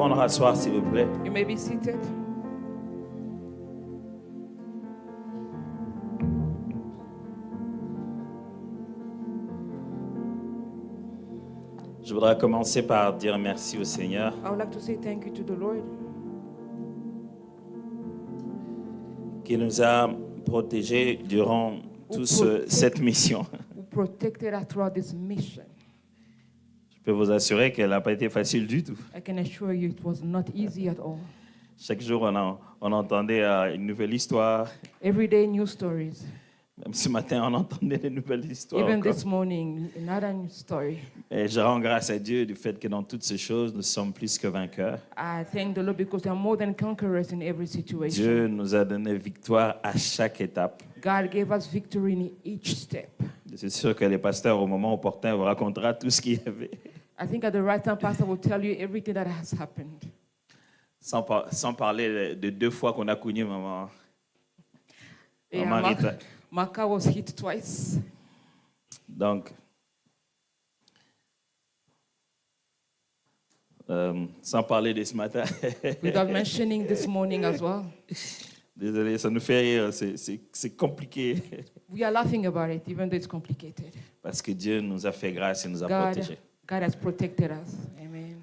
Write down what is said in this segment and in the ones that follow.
prendre asseoir, s'il vous plaît. You may be seated. Je voudrais commencer par dire merci au Seigneur I would like to say thank you to the Lord qui nous a protégés durant toute cette mission. who protected us throughout this mission. Je peux vous assurer qu'elle n'a pas été facile du tout. I can assure you it was not easy at all. Chaque jour, on entendait une nouvelle histoire. Every day, new stories. Même ce matin, on entendait des nouvelles histoires. Even encore. this morning, another new story. Et je rends grâce à Dieu du fait que dans toutes ces choses, nous sommes plus que vainqueurs. I thank the Lord because we are more than conquerors in every situation. Dieu nous a donné victoire à chaque étape. God gave us victory in each step. C'est sûr que les pasteurs, au moment opportun, vous racontera tout ce qu'il y avait. I think at the right time, Pastor will tell you everything that has happened. Sans parler de 2 fois qu'on a connu maman. Yeah, Maman Rita. my car was hit twice. Donc, sans parler de ce matin. Without mentioning this morning as well. Désolé, ça nous fait rire, c'est compliqué. We are laughing about it, even though it's complicated. Parce que Dieu nous a fait grâce et nous a protégés. God has protected us. Amen.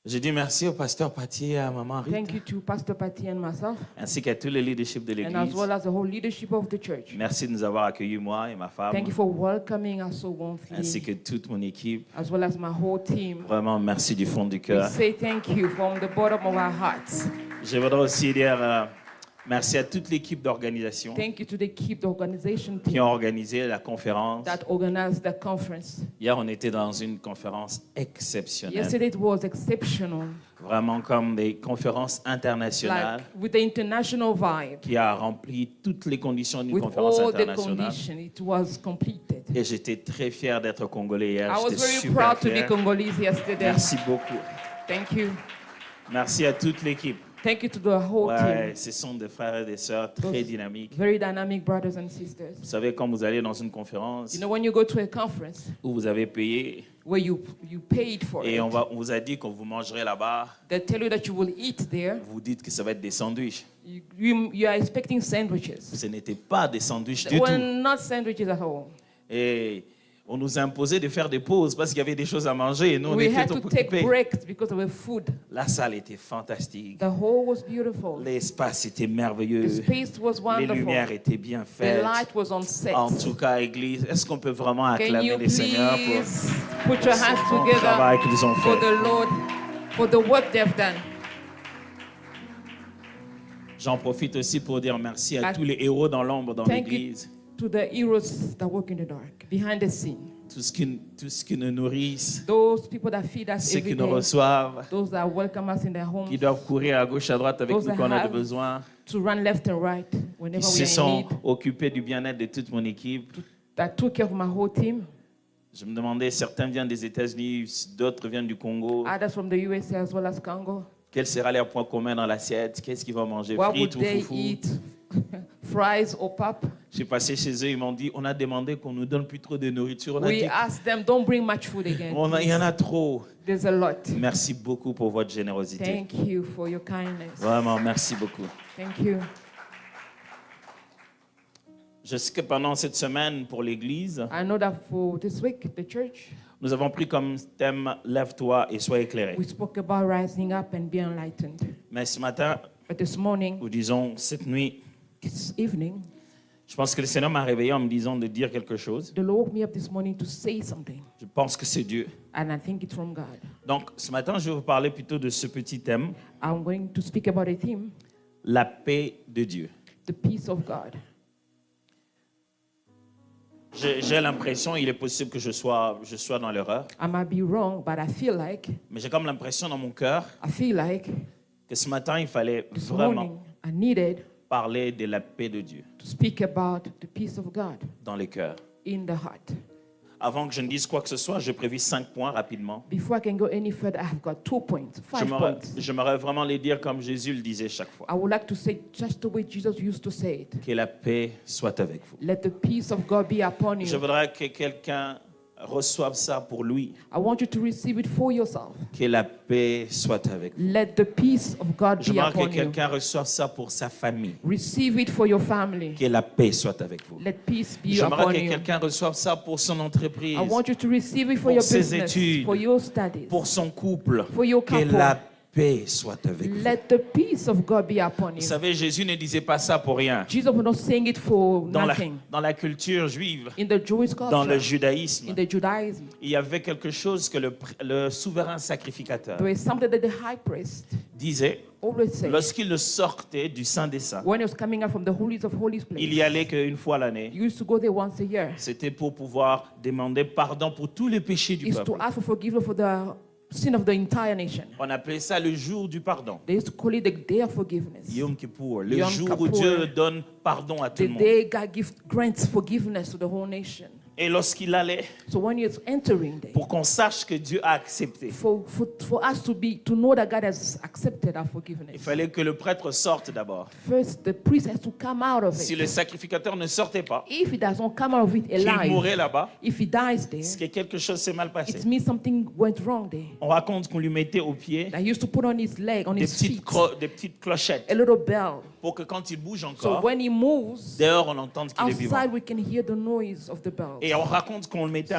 Je dis merci au pasteur Patty et à maman Rita, Thank you to Pastor Patty and myself, ainsi qu'à tout le leadership de and as l'Église. well as the whole leadership of the church. Merci de nous avoir accueillis, moi et ma femme, Thank you for welcoming us so ainsi warmly, que toute mon équipe. as well as my whole team. Vraiment, merci du fond du We cœur. say thank you from the bottom of our hearts. Je voudrais aussi dire merci à toute l'équipe d'organisation Thank you to the organization qui team ont organisé la conférence. that organized the conference. Hier, on était dans une conférence exceptionnelle. Yesterday it was exceptional, Vraiment comme des conférences internationales like with the international vibe, qui a rempli toutes les conditions d'une with conférence all the internationale. conditions. It was completed. Et j'étais très fier d'être congolais hier. I was J'étais very super proud to be fier. Congolese yesterday. Merci beaucoup. Thank you. Merci à toute l'équipe. Thank you to the whole Ouais, team. ce sont des frères et des sœurs très dynamiques. Very dynamic brothers and sisters. Vous savez, quand vous allez dans une conférence You know, when you go to a conference où vous avez payé where you paid for et it, on vous a dit qu'on vous mangerez là-bas, they tell you that you will eat there. vous dites que ça va être des sandwichs. You are expecting sandwiches. Ce n'était pas des sandwichs They du were tout. not sandwiches at all. Et on nous a imposé de faire des pauses parce qu'il y avait des choses à manger et nous on We était had to take occupés. breaks because of the food. La salle était fantastique. The hall was beautiful. L'espace était The merveilleux. space was Les wonderful. lumières étaient bien The faites. light was on set. En tout cas, Église, est-ce qu'on peut vraiment Can acclamer you les Seigneurs please put your hands pour le travail together qu'ils ont for fait? the Lord, for the work they've done? J'en profite aussi pour dire merci à I- tous les héros dans l'ombre dans Thank you l'Église. to the heroes that work in the dark, behind the scene. Tout ce qui nous nourrissent, Those people that feed us ceux every qui nous day. reçoivent, Those that welcome us in their homes. qui doivent courir à gauche, à droite avec Those nous that quand on a have besoin, to run left and right qui whenever se we are in sont need. occupés du bien-être de toute mon équipe. That took care of my whole team. Je me demandais, certains viennent des États-Unis, d'autres viennent du Congo. Others from the USA as well as Congo. Quel sera leur point commun dans l'assiette? Qu'est-ce qu'ils vont manger? What would Frites ou they foufou? eat? Fries or pop? J'ai passé chez eux, ils m'ont dit, on a demandé qu'on nous donne plus trop de nourriture. On a We dit, asked them, don't bring much food again. il y en a trop. There's a lot. Merci beaucoup pour votre générosité. Thank you for your kindness. Vraiment, merci beaucoup. Thank you. Je sais que pendant cette semaine, pour l'Église, I know that for this week, the church, nous avons pris comme thème « Lève-toi et sois éclairé we spoke about rising up and be enlightened. ». Mais ce matin, But this morning, ou disons cette nuit, this evening, je pense que le Seigneur m'a réveillé en me disant de dire quelque chose. the Lord woke me up this morning to say something. Je pense que c'est Dieu. And I think it's from God. Donc, ce matin, je vais vous parler plutôt de ce petit thème, I'm going to speak about a theme, la paix de Dieu. the peace of God. J'ai l'impression, il est possible que je sois dans l'erreur, I might be wrong, but I feel like dans mon cœur, que ce matin, il fallait this vraiment morning I needed parler de la paix de Dieu to speak about the peace of God dans les cœurs. in the heart. Avant que je ne dise quoi que ce soit, j'ai prévu 5 points rapidement. Before I can go any further, I have got 2 points, 5 points. J'aimerais vraiment les dire comme Jésus le disait chaque fois. I would like to say just the way Jesus used to say it. Que la paix soit avec vous. Let the peace of God be upon Je you. voudrais que quelqu'un reçoive ça pour lui. I want you to receive it for yourself. Que la paix soit avec vous. Let the peace of God be J'aimerais que upon you. quelqu'un reçoive ça pour sa famille. Receive it for your family. Que la paix soit avec vous. Let peace be J'aimerais upon que you. quelqu'un reçoive ça pour son entreprise, I want you to receive it for pour your ses business, études, for your studies, pour son couple. for your Que couple. la paix soit avec vous. Let the peace of God be upon Vous you. savez, Jésus ne disait pas ça pour rien. Jesus was not saying it for Dans nothing. la culture juive, In the Jewish dans le culture, judaïsme, in the Judaism, il y avait quelque chose que le souverain sacrificateur there is something that the high priest disait always said. lorsqu'il sortait du Saint des Saints. When he was coming out from the holies of holies place, Il y allait qu'une fois l'année. he used to go there once a year. C'était pour pouvoir demander pardon pour tous les péchés du He used to peuple. ask for forgiveness for the sin of the entire nation. On appelait ça le jour du pardon. They used to call it the day of forgiveness. Yom Kippour, le Yom jour où Kippur. Dieu donne pardon à tout The le monde. day God grants forgiveness to the whole nation. Et lorsqu'il allait, So when you're entering there, pour qu'on sache que Dieu a accepté, for us to know that God has accepted our il forgiveness, fallait que le prêtre sorte d'abord. first the priest has to come out of Si it. le sacrificateur ne sortait pas, If he doesn't come out of it qu'il alive, mourait là-bas, if he dies there, c'est que quelque chose s'est mal passé. it means something went wrong there. On raconte qu'on lui mettait aux pieds That he used to put on his leg, on des his feet, des petites clochettes a little bell. pour que quand il bouge So encore, when he moves, dehors on entende qu'il est vivant. outside we can hear the noise of the bells. Et on raconte qu'on le mettait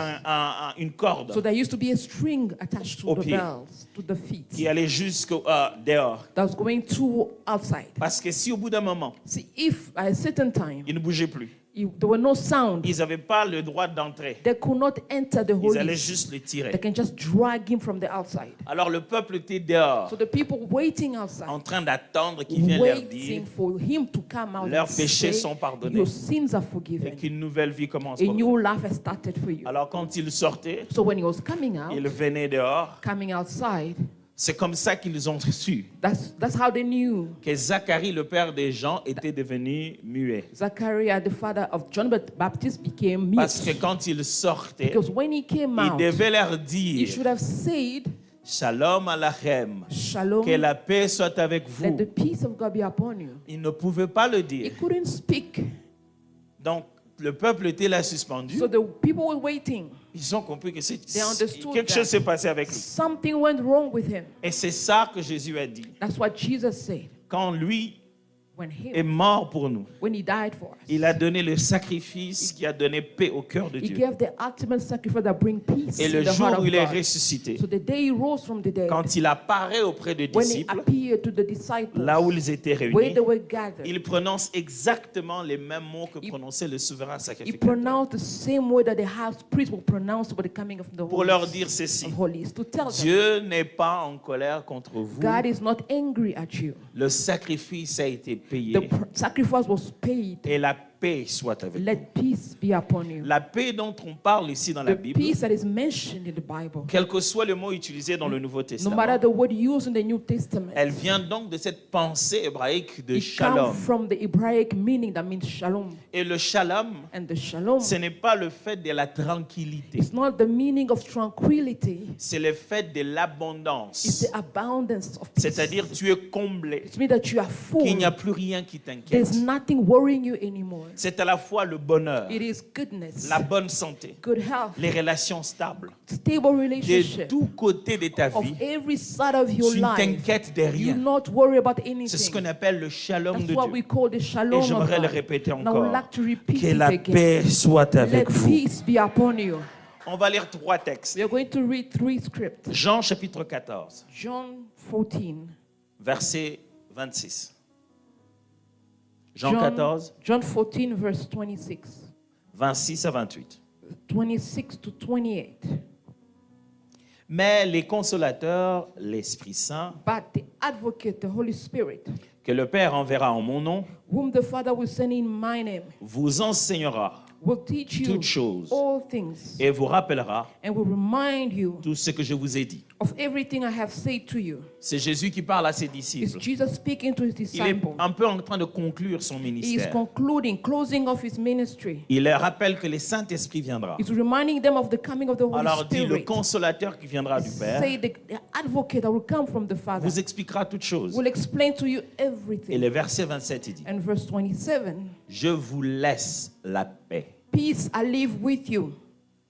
une corde So there used to be a string attached to Au the pied. bells, to the feet, qui allait jusqu'au dehors. that was going to outside. Parce que si au bout d'un moment, See, if at a certain time ils ne bougeaient plus, there were no sound, ils n'avaient pas le droit d'entrer. they could not enter the Ils allaient holy. juste le They tirer. can just drag him from the outside. Alors le peuple était dehors, So the people waiting outside, en train d'attendre qu'il vienne leur dire waiting for him to come out leurs and péchés say, sont pardonnés your sins are et forgiven. qu'une nouvelle vie commence A pour eux. new life has started for you. Alors quand ils sortaient, So when he was coming out, ils venaient dehors. coming outside, C'est comme ça qu'ils ont su that's how they knew que Zacharie, le père des gens, était devenu muet. Zachariah, the father of John the Baptist, became Parce que mute. quand il sortait, Because when he came il out, devait leur he dire should have said, Shalom Alachem, Shalom, que la paix soit avec let vous. the peace of God be upon you. Il ne pouvait pas le He dire. couldn't speak. Donc, le peuple était là suspendu. So the people were waiting. Ils ont compris que They understood quelque that. chose s'est passé avec lui. Something went wrong with him. Et c'est ça que Jésus a dit. That's what Jesus said. Quand lui When est mort pour nous, he died for us, il a donné le sacrifice qui a donné paix au cœur de he Dieu. gave the ultimate sacrifice that brings peace Et in le the jour heart où of il est God. ressuscité, So the day he rose from the dead, quand il apparaît auprès des when he disciples, appeared to the disciples, là où ils étaient where réunis, they were gathered, il prononce exactement les mêmes mots que prononçait le souverain he sacrificateur. pronounced the same way that the house priest will pronounce about the coming of the Pour leur dire ceci, of holies, to tell them, Dieu n'est pas en colère contre vous. God is not angry at you. Le sacrifice a été payé The sacrifice was paid. et la paix soit avec vous. Let peace be upon you. La paix dont on parle ici dans la The Bible, peace that is mentioned in the Bible, quel que soit le mot utilisé dans le Nouveau no Testament, matter the word used in the New Testament, elle vient donc de cette pensée hébraïque de it shalom. comes from the Hebraic meaning that means shalom. Et le shalom, And the shalom, ce n'est pas le fait de la tranquillité, it's not the meaning of tranquility, c'est le fait de it's l'abondance. the abundance of peace. C'est-à-dire tu es comblé, It means that you are full. qu'il n'y a plus rien qui t'inquiète. There's nothing worrying you anymore. C'est à la fois le bonheur, It is goodness, la bonne santé, good health, les relations stables. stable De relationship. tous côtés de ta Of vie, every side of your tu ne life, t'inquiètes de you rien. not worry about C'est ce qu'on anything. appelle le shalom That's de what Dieu. we call the shalom Et of j'aimerais le God. répéter And I would encore. like to repeat Que it la again. paix soit Let avec vous. peace be upon you. On va lire 3 textes. We are going to read 3 scripts. Jean chapitre 14, John 14. verset 26. Jean 14, John 14, verse 26. 26 à 28. 26 to 28. Mais les consolateurs, l'Esprit Saint, But the advocate, the Holy Spirit, que le Père enverra en mon nom, whom the Father will send in my name, vous enseignera will teach you toutes choses all things et vous rappellera and will remind you tout ce que je vous ai dit. of everything I have said to you. C'est Jésus qui parle à ses It's disciples. Jesus speaking to his Il est disciples. un peu en train de conclure son He is ministère. closing off his ministry. Il leur rappelle que le Saint-Esprit viendra. He's reminding them of the coming of the Holy Alors dit, le Spirit. consolateur qui viendra du Père Say the advocate that will come from the Father vous expliquera toutes choses. will explain to you Et everything. le verset 27, il dit, And verse 27, je vous laisse la paix. peace I leave with you.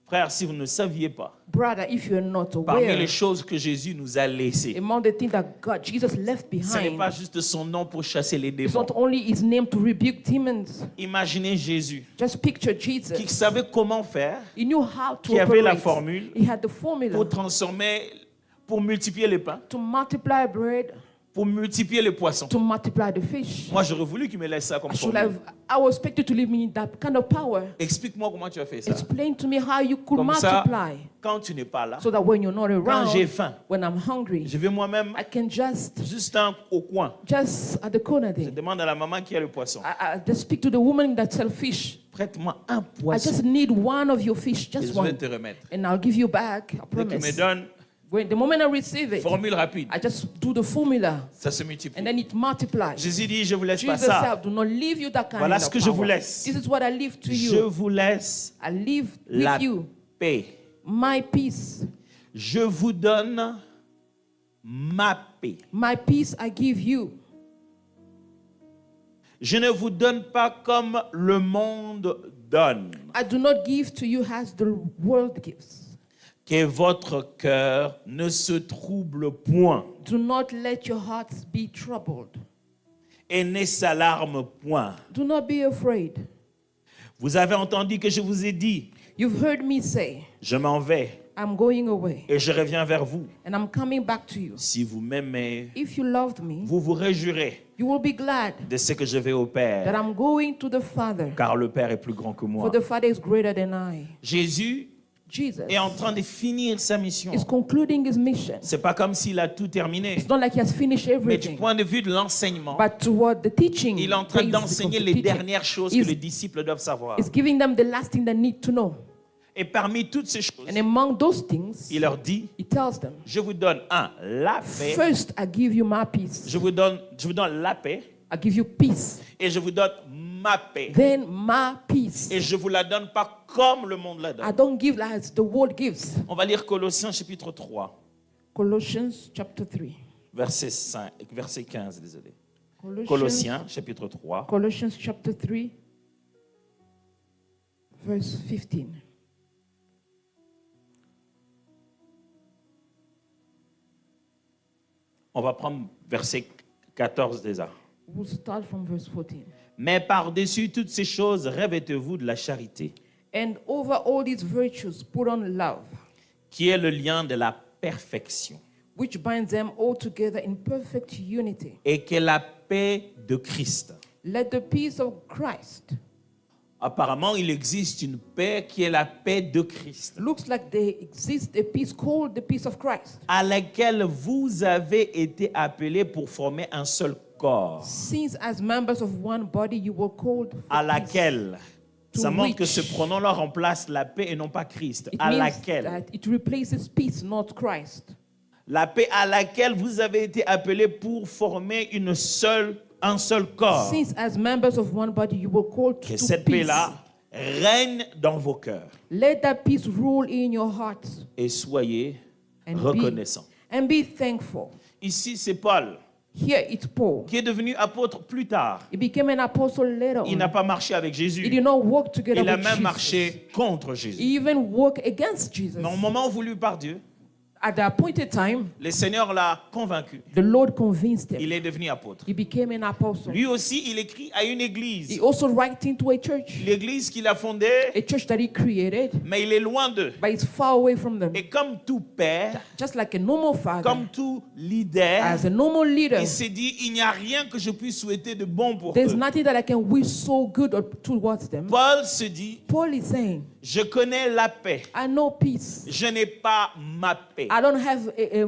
Frère, si vous ne saviez pas, Brother, if you're not parmi aware, les choses que Jésus nous a laissées, among the things that Jesus left ce n'est pas behind, juste son nom pour chasser les it's démons. not only his name to rebuke demons. Imaginez Jésus Just picture qui Jesus. savait comment faire He knew how to qui avait la operate. formule He had the formula pour transformer, pour multiplier les pains, to multiply bread, pour multiplier les poissons. to multiply the fish. Moi, j'aurais voulu qu'il me laisse ça comme formule. I was expected to leave me that kind of power. Explique-moi comment tu as fait ça. Explain to me how you could Comme ça, multiply, quand tu n'es pas là, so that when you're not quand j'ai around, faim, when I'm hungry, je vais moi-même I can just au coin. at the corner Je there. demande à la maman qui a le poisson. I just speak to the woman that sells fish. Prête-moi un I poisson just need one of your fish, et just je vais one, te remettre. and I'll give you back. I Dès qu'il me promise. donne, The moment I receive it, formule rapide, I just do the formula, ça se multiplie. and then it multiplies. Jésus dit, je vous laisse pas Jesus ça. said, "Do not leave you that kind Voilà of ce que je vous power. laisse. This is what I leave to Je you. vous laisse I leave la with you paix. my peace. Je vous donne ma paix. My peace I give you. Je ne vous donne pas comme le monde donne. I do not give to you as the world gives. Que votre cœur ne se trouble point Do not let your hearts be troubled. et ne s'alarme point. Do not be afraid. Vous avez entendu que je vous ai dit, You've heard me say, je m'en vais I'm going away, et je reviens vers vous. and I'm coming back to you. Si vous m'aimez, If you loved me, vous vous réjouirez you will be glad de ce que je vais au that Père, I'm going to the Father, car le Père est plus grand que for moi. the Father is greater than I. Jésus Jesus est en train de finir sa mission. is concluding his mission. C'est pas comme s'il a tout terminé, It's not like he has finished mais du everything, point de vue de l'enseignement, but toward the teaching, il est en train basics of d'enseigner the les teaching, dernières choses que He's- les disciples doivent savoir. is giving them the last thing they need to know. Et parmi toutes ces choses, And among those things, il leur dit, he tells them, je vous donne la paix, first I give you my peace. je vous donne la paix I give you peace. et je vous donne ma paix. Then my peace. Et je vous la donne pas comme le monde la I donne. don't give as the world gives. On va lire Colossiens chapitre 3, Colossians chapter 3. verset 15, désolé. Colossiens chapitre 3, Colossians chapter 3, verse 15. on va prendre verset 14 déjà. We'll start from verse 14. Mais par-dessus toutes ces choses, revêtez-vous de la charité, And over all these virtues, put on love, qui est le lien de la perfection, which binds them all together in perfect unity. et que la paix de Christ. Let the peace of Christ. Apparemment, il existe une paix qui est la paix de Christ, Looks like there exists a peace called the peace of Christ, à laquelle vous avez été appelés pour former un seul corps, since as members of one body you were called for à peace. laquelle, To ça montre que which- ce pronom-là remplace la paix et non pas Christ, It à means laquelle, that it replaces peace, not Christ. la paix à laquelle vous avez été appelés pour former un seul corps. Since as members of one body you were called Que to cette peace. paix-là règne dans vos cœurs Let that peace rule in your hearts et soyez and reconnaissants. be thankful. Ici, c'est Paul Here it's Paul. qui est devenu apôtre plus tard. He became an apostle later Il on. n'a pas marché avec He Jésus. did not walk together Il a with même Jesus. marché contre Jésus. He even walked against Jesus. Mais au moment voulu par Dieu, At the appointed time, le Seigneur l'a convaincu. the Lord convinced him. Il est devenu apôtre. He became an apostle. Lui aussi, il écrit à une He église. also writing to a church, L'église qu'il a fondée, a church that he created, mais il est loin d'eux. but it's far away from them. Et comme tout père, Just like a normal father, comme tout leader, as a normal leader, il s'est dit, il n'y a rien que je puisse souhaiter de bon pour there's eux. nothing that I can wish so good towards them. Paul se dit, Paul is saying, je connais la paix, I know peace. je n'ai pas ma paix. I don't have a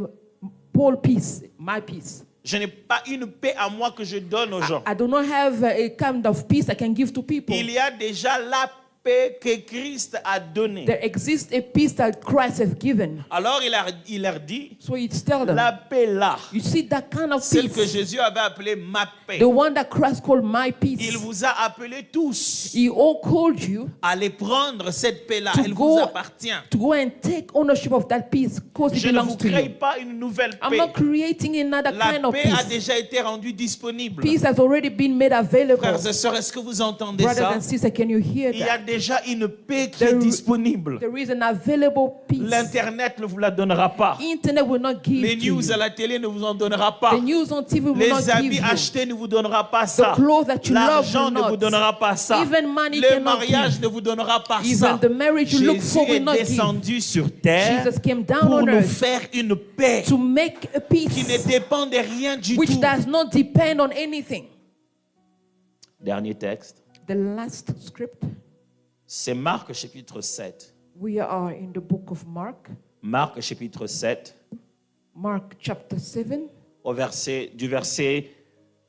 Paul peace, my peace. Je n'ai pas une paix à moi que je donne aux gens. I do not have a kind of peace I can give to people. Il y a déjà la paix que Christ a donnée. There exists a peace that Christ has given. Alors il leur dit, So it's tell them, la paix là, you see that kind of celle que peace, Jésus avait appelée ma paix. the one that Christ called my Il peace. vous a appelés tous He all called you à aller prendre cette paix-là. To Elle go- vous appartient. to go and take ownership of that peace because it Je ne belongs vous to crée you. pas une nouvelle I'm paix. not creating another La kind of paix a peace. déjà été rendue disponible. Peace has already been made available. Frères et sœurs, est-ce que vous entendez Brothers ça? and sisters, can you hear Il y a that? déjà une paix qui est There- disponible. There is an available peace. L'Internet ne vous la donnera pas. Internet will not give Les to you. news à la télé ne vous en donnera pas. The news on TV will not Les habits give you. achetés ne vous donnera pas ça. clothes that you love L'argent will ne not. vous donnera pas ça. Even money Le cannot mariage give. ne vous donnera pas Even ça. the marriage you look Jésus for will est not give. descendu sur terre Jesus came down pour on nous earth faire une paix to make a qui peace ne dépend de rien du which tout. does not depend on anything. Dernier texte, The last script, c'est Marc chapitre 7. we are in the book of Mark. Marc chapitre 7, Mark chapter 7, du verset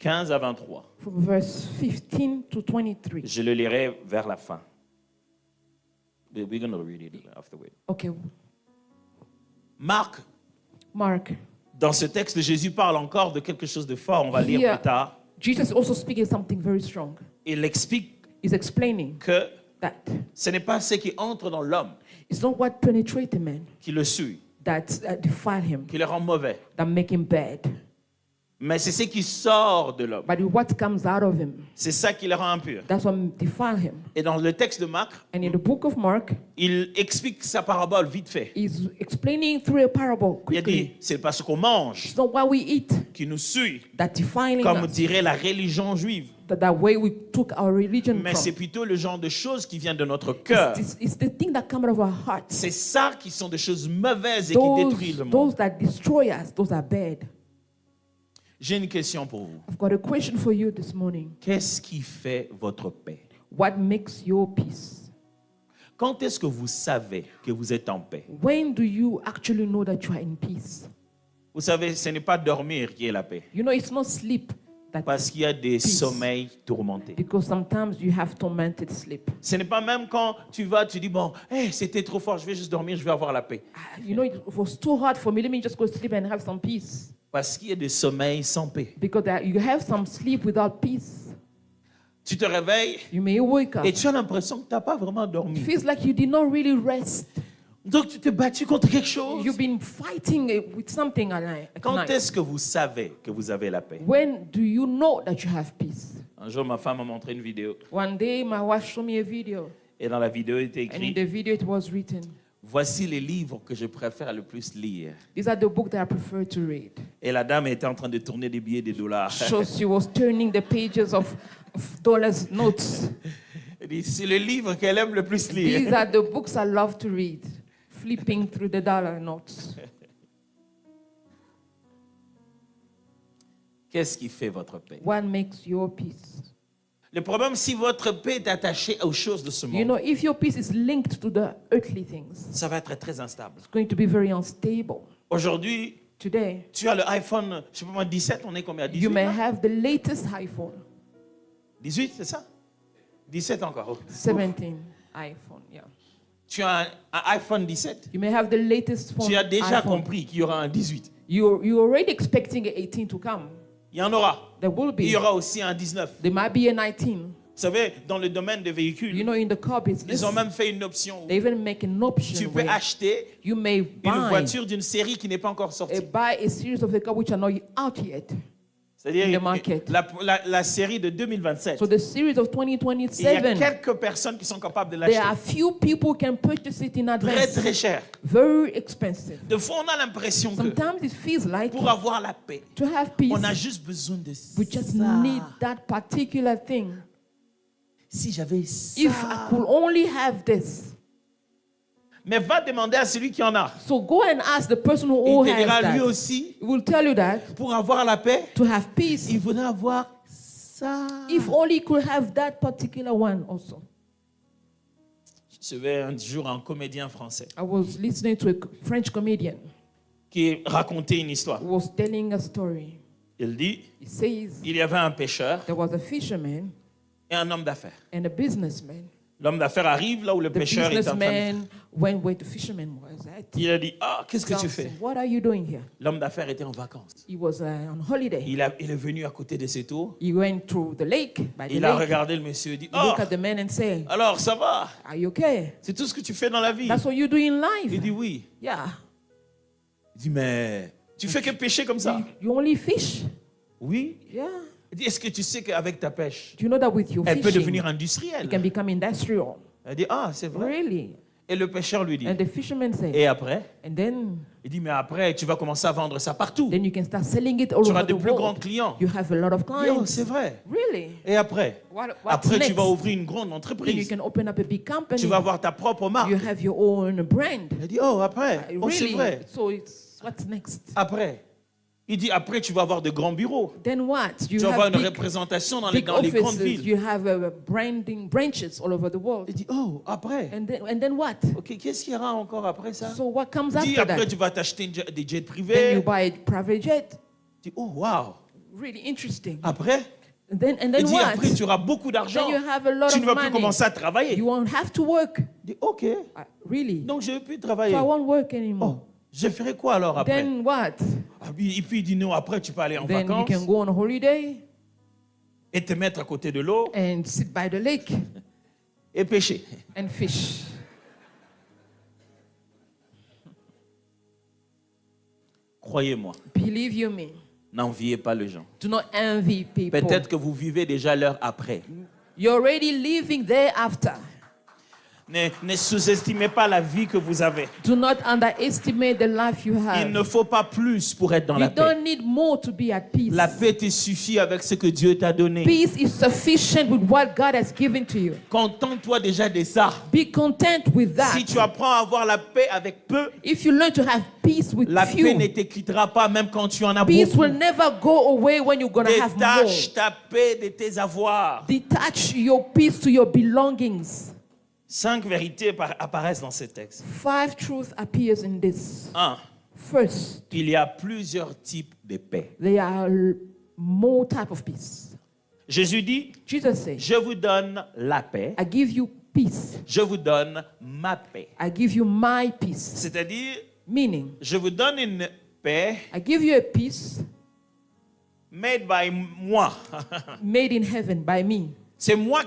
15 à 23. from verse 15 to 23. Je le lirai vers la fin. We're going to read it afterward. Okay, Marc, Mark. dans ce texte, Jésus parle encore de quelque chose de fort. On va lire Here, plus tard. Jesus also speaking something very strong. Il explique He's explaining que that ce n'est pas ce qui entre dans l'homme it's not what penetrates a man qui le suit, that defile him, qui le rend mauvais, that make him bad, mais c'est ce qui sort de l'homme. but what comes out of him. C'est ça qui le rend impur. That's what defile him. Et dans le texte de Marc, And in the book of Mark, il explique sa parabole vite fait. he's explaining through a parable Il a dit, quickly. c'est parce qu'on mange It's not what we eat qui nous suit, that defiling comme us, dirait la religion juive. that way we took our religion Mais c'est from. plutôt le genre de choses qui viennent de notre cœur. It's the thing that come out of our hearts. C'est ça qui sont des choses mauvaises et qui détruisent le monde. Those that destroy us, those are bad. J'ai une question pour vous. I've got a question for you this morning. Qu'est-ce qui fait votre paix? What makes your peace? Quand est-ce que vous savez que vous êtes en paix? When do you actually know that you are in peace? Vous savez, ce n'est pas dormir qui est la paix. You know, it's not sleep that, Parce qu'il y a des Peace. sommeils tourmentés. because sometimes you have tormented sleep. Ce n'est pas même quand tu vas, tu dis, bon, hey, c'était trop fort, je vais juste dormir, je vais avoir la paix. You know, it was too hard for me. Let me just go sleep and have some peace. Parce qu'il y a des sommeils sans paix. Because you have some sleep without peace. Tu te réveilles You may wake up. et tu as l'impression que tu n'as pas vraiment dormi. It feels like you did not really rest. Donc tu t'es battu contre quelque chose. You've been fighting with something at Quand night. est-ce que vous savez que vous avez la paix? When do you know that you have peace? Un jour, ma femme m'a montré une vidéo. One day, my wife showed me a video, Et dans la vidéo, il était and in écrit, the video it was written, voici les livres que je préfère le plus lire. these are the books that I prefer to read. Et la dame était en train de tourner des billets de dollars. So she was turning the pages of dollars notes. Elle dit, c'est le livre qu'elle aime le plus These lire. are the books I love to read, flipping through the dollar notes. Qu'est-ce qui fait votre paix? What makes your peace? Le problème, si votre paix est attachée aux choses de ce You monde, know, if your peace is linked to the earthly things, ça va être très instable. it's going to be very unstable. Aujourd'hui, Today, tu as le iPhone, je sais pas moi, 17, on est combien? 18, you may là? have the latest iPhone, 18, c'est ça? 17 encore. Oh. 17 iPhone, yeah. Tu as un iPhone 17. You may have the latest phone. Tu as déjà iPhone. compris qu'il y aura un 18. You're already expecting an 18 to come. Il y en aura. There will Il y be. aura aussi un 19. There might be a 19. Vous savez, dans le domaine des véhicules, You know, in the car business, ils ont même fait une option. they even make an option Tu peux where acheter you may une buy voiture d'une série qui n'est pas encore sortie. buy a series of the car which are not out yet. in the C'est-à-dire market. la série de 2027. So the series of Il y a 2027, quelques personnes qui sont capables de there l'acheter. are few people who can purchase it in Très, advance. très cher. Very expensive. De fois, on a l'impression que Sometimes it feels like pour avoir la paix, to have peace, on a juste besoin de we just ça. need that particular thing. Si j'avais ça. If I could only have this. Mais va demander à celui qui en a. So go and ask the person who Il te has dira lui that. aussi, He will tell you that pour avoir la paix, to have peace, il faudrait avoir ça. if only he could have that particular one also. Je vais un jour un comédien français I was listening to a French comedian qui racontait une histoire. who was telling a story. Il dit, He says il y avait un pêcheur there was a fisherman et un homme d'affaires. and a businessman. L'homme d'affaires arrive là où le The pêcheur est en train de... businessman went where the fisherman was at. Il a dit, ah, qu'est-ce que tu Asked fais? him, what are you doing here? L'homme d'affaires était en vacances. He was on holiday. Il est venu à côté de ses tours. He went to the lake, by the Il a lake. regardé le monsieur et dit, He oh, looked at the man and said, alors ça va? are you okay? C'est tout ce que tu fais dans la vie? That's what you do in Il life. dit oui. Yeah. Il dit, mais tu fais que pêcher comme ça? You only fish? Oui. Yeah. Il dit, est-ce que tu sais qu'avec ta pêche, Do you know that with your elle peut fishing, devenir it can industrielle? become industrial? Elle dit, ah, c'est vrai. Really? Et le pêcheur lui dit, And the fisherman said, et après? and then Il dit, mais après, tu vas commencer à vendre ça partout. you can start selling it all Tu over auras de the plus grands world. clients. You have a lot of Oh, clients. c'est vrai. Really? Et après? What's Après, tu next? vas ouvrir une grande Then you entreprise. can open up a big company. Tu vas avoir ta propre marque. You have your own brand. Elle dit, oh, après? Oh, c'est Really? vrai. So what's next? Après? Il dit, après, tu vas avoir de grands bureaux. Then what? Tu You vas avoir have une big, représentation dans big les grandes offices. villes. You have branding branches all over the world. Il dit, oh, après? And then what? Ok, qu'est-ce qu'il y aura encore après ça? So what comes Il dit, after après, that? tu vas t'acheter des jets Then privés. you buy a private jet. Il dit, oh, wow. Really interesting. Après? And then Il dit, what? après, tu auras beaucoup d'argent. Then you have a lot Tu of ne vas plus money. commencer à travailler. You won't have to work. Il dit, ok. Really? Donc, je ne vais plus So travailler. I won't work anymore. Oh, je ferai quoi alors après? Then what? Et puis il dit non, après tu peux aller en Then you vacances can go on a holiday et te mettre à côté de l'eau and sit by the lake et pêcher. and fish. Croyez-moi, Believe you me. n'enviez pas les gens. Do not envy people. Peut-être que vous vivez déjà l'heure après. You're already living thereafter. Ne sous-estimez pas la vie que vous avez. Do not underestimate the life you Il have. ne faut pas plus pour être dans You la paix. don't need more to be at peace. La paix te suffit avec ce que Dieu t'a donné. Peace is sufficient with what God has given to you. Contente-toi déjà de ça. Be content with that. Si tu apprends à avoir la paix avec peu, If you learn to have peace with la paix ne few, te quittera pas même quand tu en as peace beaucoup. will never go away when you're going to have more. Détache ta paix de tes avoirs. Detach your peace to your belongings. 5 vérités apparaissent dans ce texte. 5 truths appears in this. 1. First, Il y a plusieurs types de paix. there are more type of peace. Jésus dit, Jesus said, je vous donne la paix, I give you peace. je vous donne ma paix. I give you my peace. C'est-à-dire, Meaning, je vous donne une paix I give you a peace made by moi. made in heaven by me. C'est moi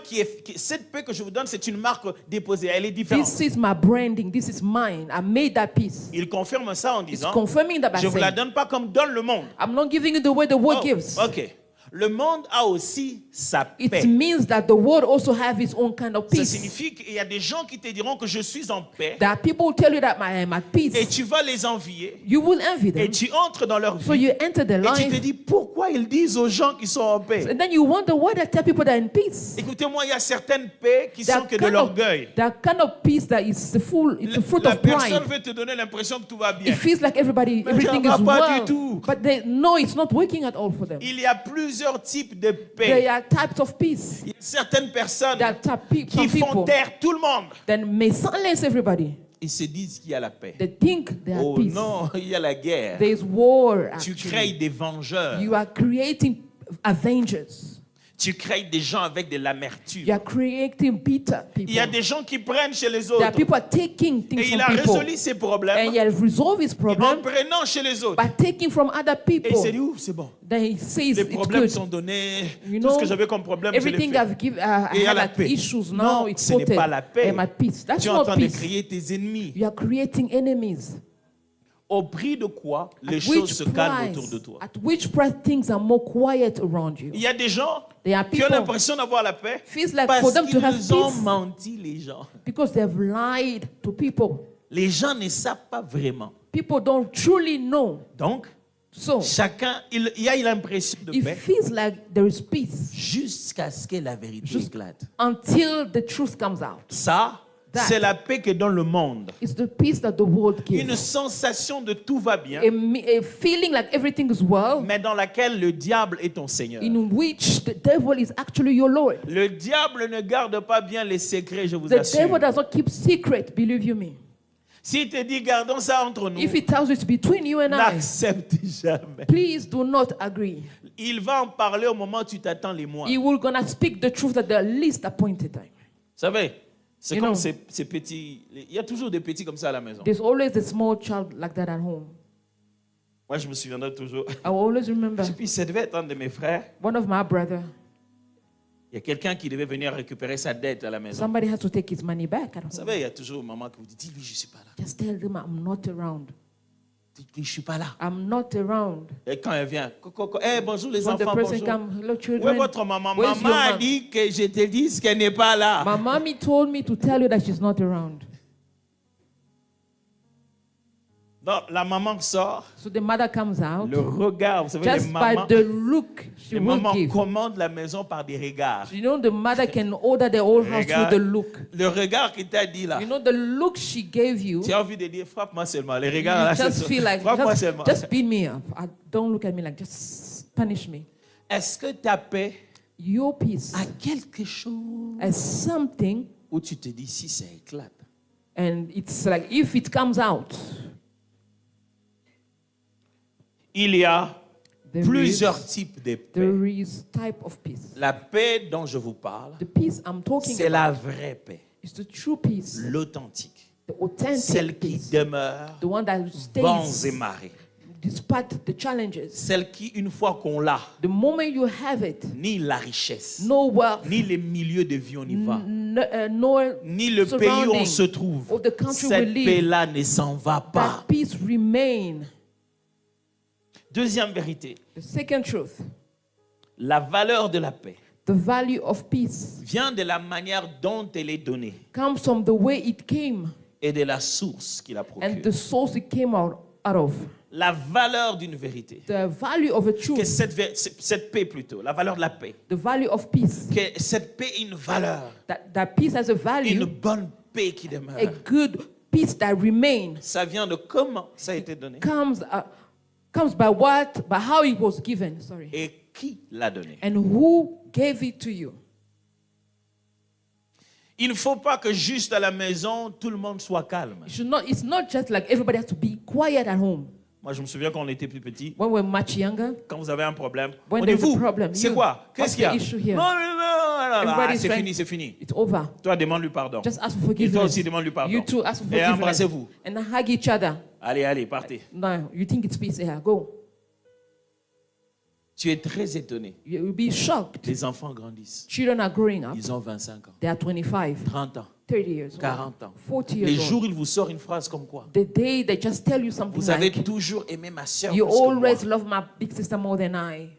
cette paix que je vous donne, c'est une marque déposée, elle est différente. This is my branding. This is mine. I made that peace. Il confirme ça en It's disant, confirming that by je ne vous la saying, donne pas comme donne le monde. I'm not giving you the way the world Oh, gives. ok. Le monde a aussi sa It paix. means that the world also have its own kind of Ça peace. signifie qu'il y a des gens qui te diront que je suis en paix That people will tell you that I am at et peace. tu vas les envier You will envy et them. tu entres dans leur So vie you enter the et tu te life. dis pourquoi ils disent aux gens qui sont en paix. And then you wonder why they tell people they're in peace. Écoutez-moi, il y a certaines paix qui sont That que de kind of, l'orgueil. that kind of peace that is the full, it's the fruit La of personne pride. veut te donner l'impression que tout va bien. It feels like everybody, Mais everything ça is va pas well. du tout. But they know it's not working at all for them. Il y a plusieurs types de There paix. are types of peace. Il y a certaines personnes There are qui some font people taire tout le monde. that may silence everybody. Ils se disent qu'il y a la paix. They think they are Oh peace. non, il y a la guerre. There is war. Tu Actually. crées des vengeurs. You are creating avengers. Tu crées des gens avec de l'amertume. You are creating bitter people. Il y a des gens qui prennent chez les There are autres. people are taking things Et il from a people. résolu ses problèmes And he has resolved his en problem prenant chez les autres. by taking from other Et il s'est people. dit, ouh, c'est bon. Then he says Les it's problèmes good. sont donnés. You Tout ce know, que j'avais comme problème, je l'ai Everything fait. I Et il y a had la like paix. issues Non, now it's ce n'est sorted. pas la paix. I'm at peace. That's Tu es en not train de peace. créer tes ennemis. You are creating enemies. Au prix de quoi les At choses which se calment price? autour de toi. At which price things are more quiet around you? Il y a des gens There are qui ont people l'impression d'avoir la paix feels like parce for them to qu'ils have nous ont peace menti, les gens. because they've lied to people. Les gens ne savent pas vraiment. People don't truly know. Donc, So chacun, il y a l'impression de it paix feels like there is peace jusqu'à ce que la vérité éclate. until the truth comes out. Ça, That. c'est la paix que donne le monde. It's the peace that the world Une gives. sensation de tout va bien, A feeling like everything is well, mais dans laquelle le diable est ton Seigneur. in which the devil is actually your Lord. Le diable ne garde pas bien les secrets, je vous The assure. devil does not keep secret, believe you me. S'il te dit, gardons ça entre nous, If he tells you it's between you and I, n'accepte jamais. please do not agree. Il va en parler au moment où tu t'attends les mois. He will gonna speak the truth at the least appointed time. Vous savez, c'est You comme know. ces petits... Il y a toujours des petits comme ça à la maison. There's always a small child like that at home. Moi, je me souviendrai toujours. I will always remember Et puis, ça devait être un de mes frères. one of my brother. Il y a quelqu'un qui devait venir récupérer sa dette à la maison. Somebody has to take his money back at Vous home. savez, il y a toujours maman qui vous dit, dis-lui, je ne suis pas là. Just tell them I'm not around. Tu dis, je ne suis pas là. I'm not around. Et quand elle vient, hey, bonjour les When the enfants, person bonjour. comes, hello Où est children. votre maman? Where's Maman your a mom? dit que je te dise qu'elle n'est pas là. My mommy told me to tell you that she's not around. Donc, la maman sort, So the mother comes out. le regard, vous savez, Just by the look she les will mamans give. commandent la maison par des regards. You know, the mother can order the whole house through the look. Le regard qu'il t'a dit là, You know, the look she gave you, tu as envie de dire, frappe-moi seulement. Les you regards là, just feel like, frappe-moi seulement. just beat me up. Don't look at me like, just punish me. Est-ce que ta paix Your peace a quelque chose as something, où tu te dis, si ça éclate, and it's like, if it comes out, il y a there plusieurs is, types de paix. there is type of peace. La paix dont je vous parle, The peace I'm talking c'est about la vraie paix, is the true peace, l'authentique, the authentic celle qui peace, demeure the one that vents et stays marées, despite the challenges. celle qui, une fois qu'on l'a, The moment you have it, ni la richesse, no wealth, ni les milieux de vie où on y va, no ni le pays où on surrounding se trouve, of the country we cette live, paix-là ne s'en va that pas. peace remain. Deuxième vérité, The second truth, la valeur de la paix the value of peace vient de la manière dont elle est donnée comes from the way it came et de la source qui la and procure. the source it came out of. La valeur d'une vérité, The value of a que truth, cette paix plutôt, la valeur de la paix, the value of peace, que cette paix ait une valeur, that peace has a une value, bonne paix qui demeure. a good peace that remains, Ça vient de comment ça a été donné comes by how it was given, sorry, et qui l'a donné. and who gave it to you. Il ne faut pas que juste à la maison, tout le monde soit calme. It's not just like everybody has to be quiet at home. Moi, je me souviens quand on était plus petit, When we're much younger, quand vous avez un problème, when on dit there's a vous, problem, c'est you, quoi? what's Qu'est-ce qu'il y a? the issue here? Non, ah, Everybody's c'est trying- fini, c'est fini. It's over. Toi, demande-lui pardon. Just ask for Et forgiveness. toi aussi, demande-lui pardon. You too ask for Et forgiveness. embrassez-vous. And hug each other. Allez, allez, partez. No, you think it's peace here? Go. Tu es très étonné. You will be shocked. Les enfants grandissent. Children are growing up. Ils ont 25 ans, They are 25, 30 ans, 30 years old, 40 ans. 40 Les years jours, old. il vous sort une phrase comme quoi? The day they just tell you something Vous avez like, toujours aimé ma soeur you plus que moi. always love my big sister more than I.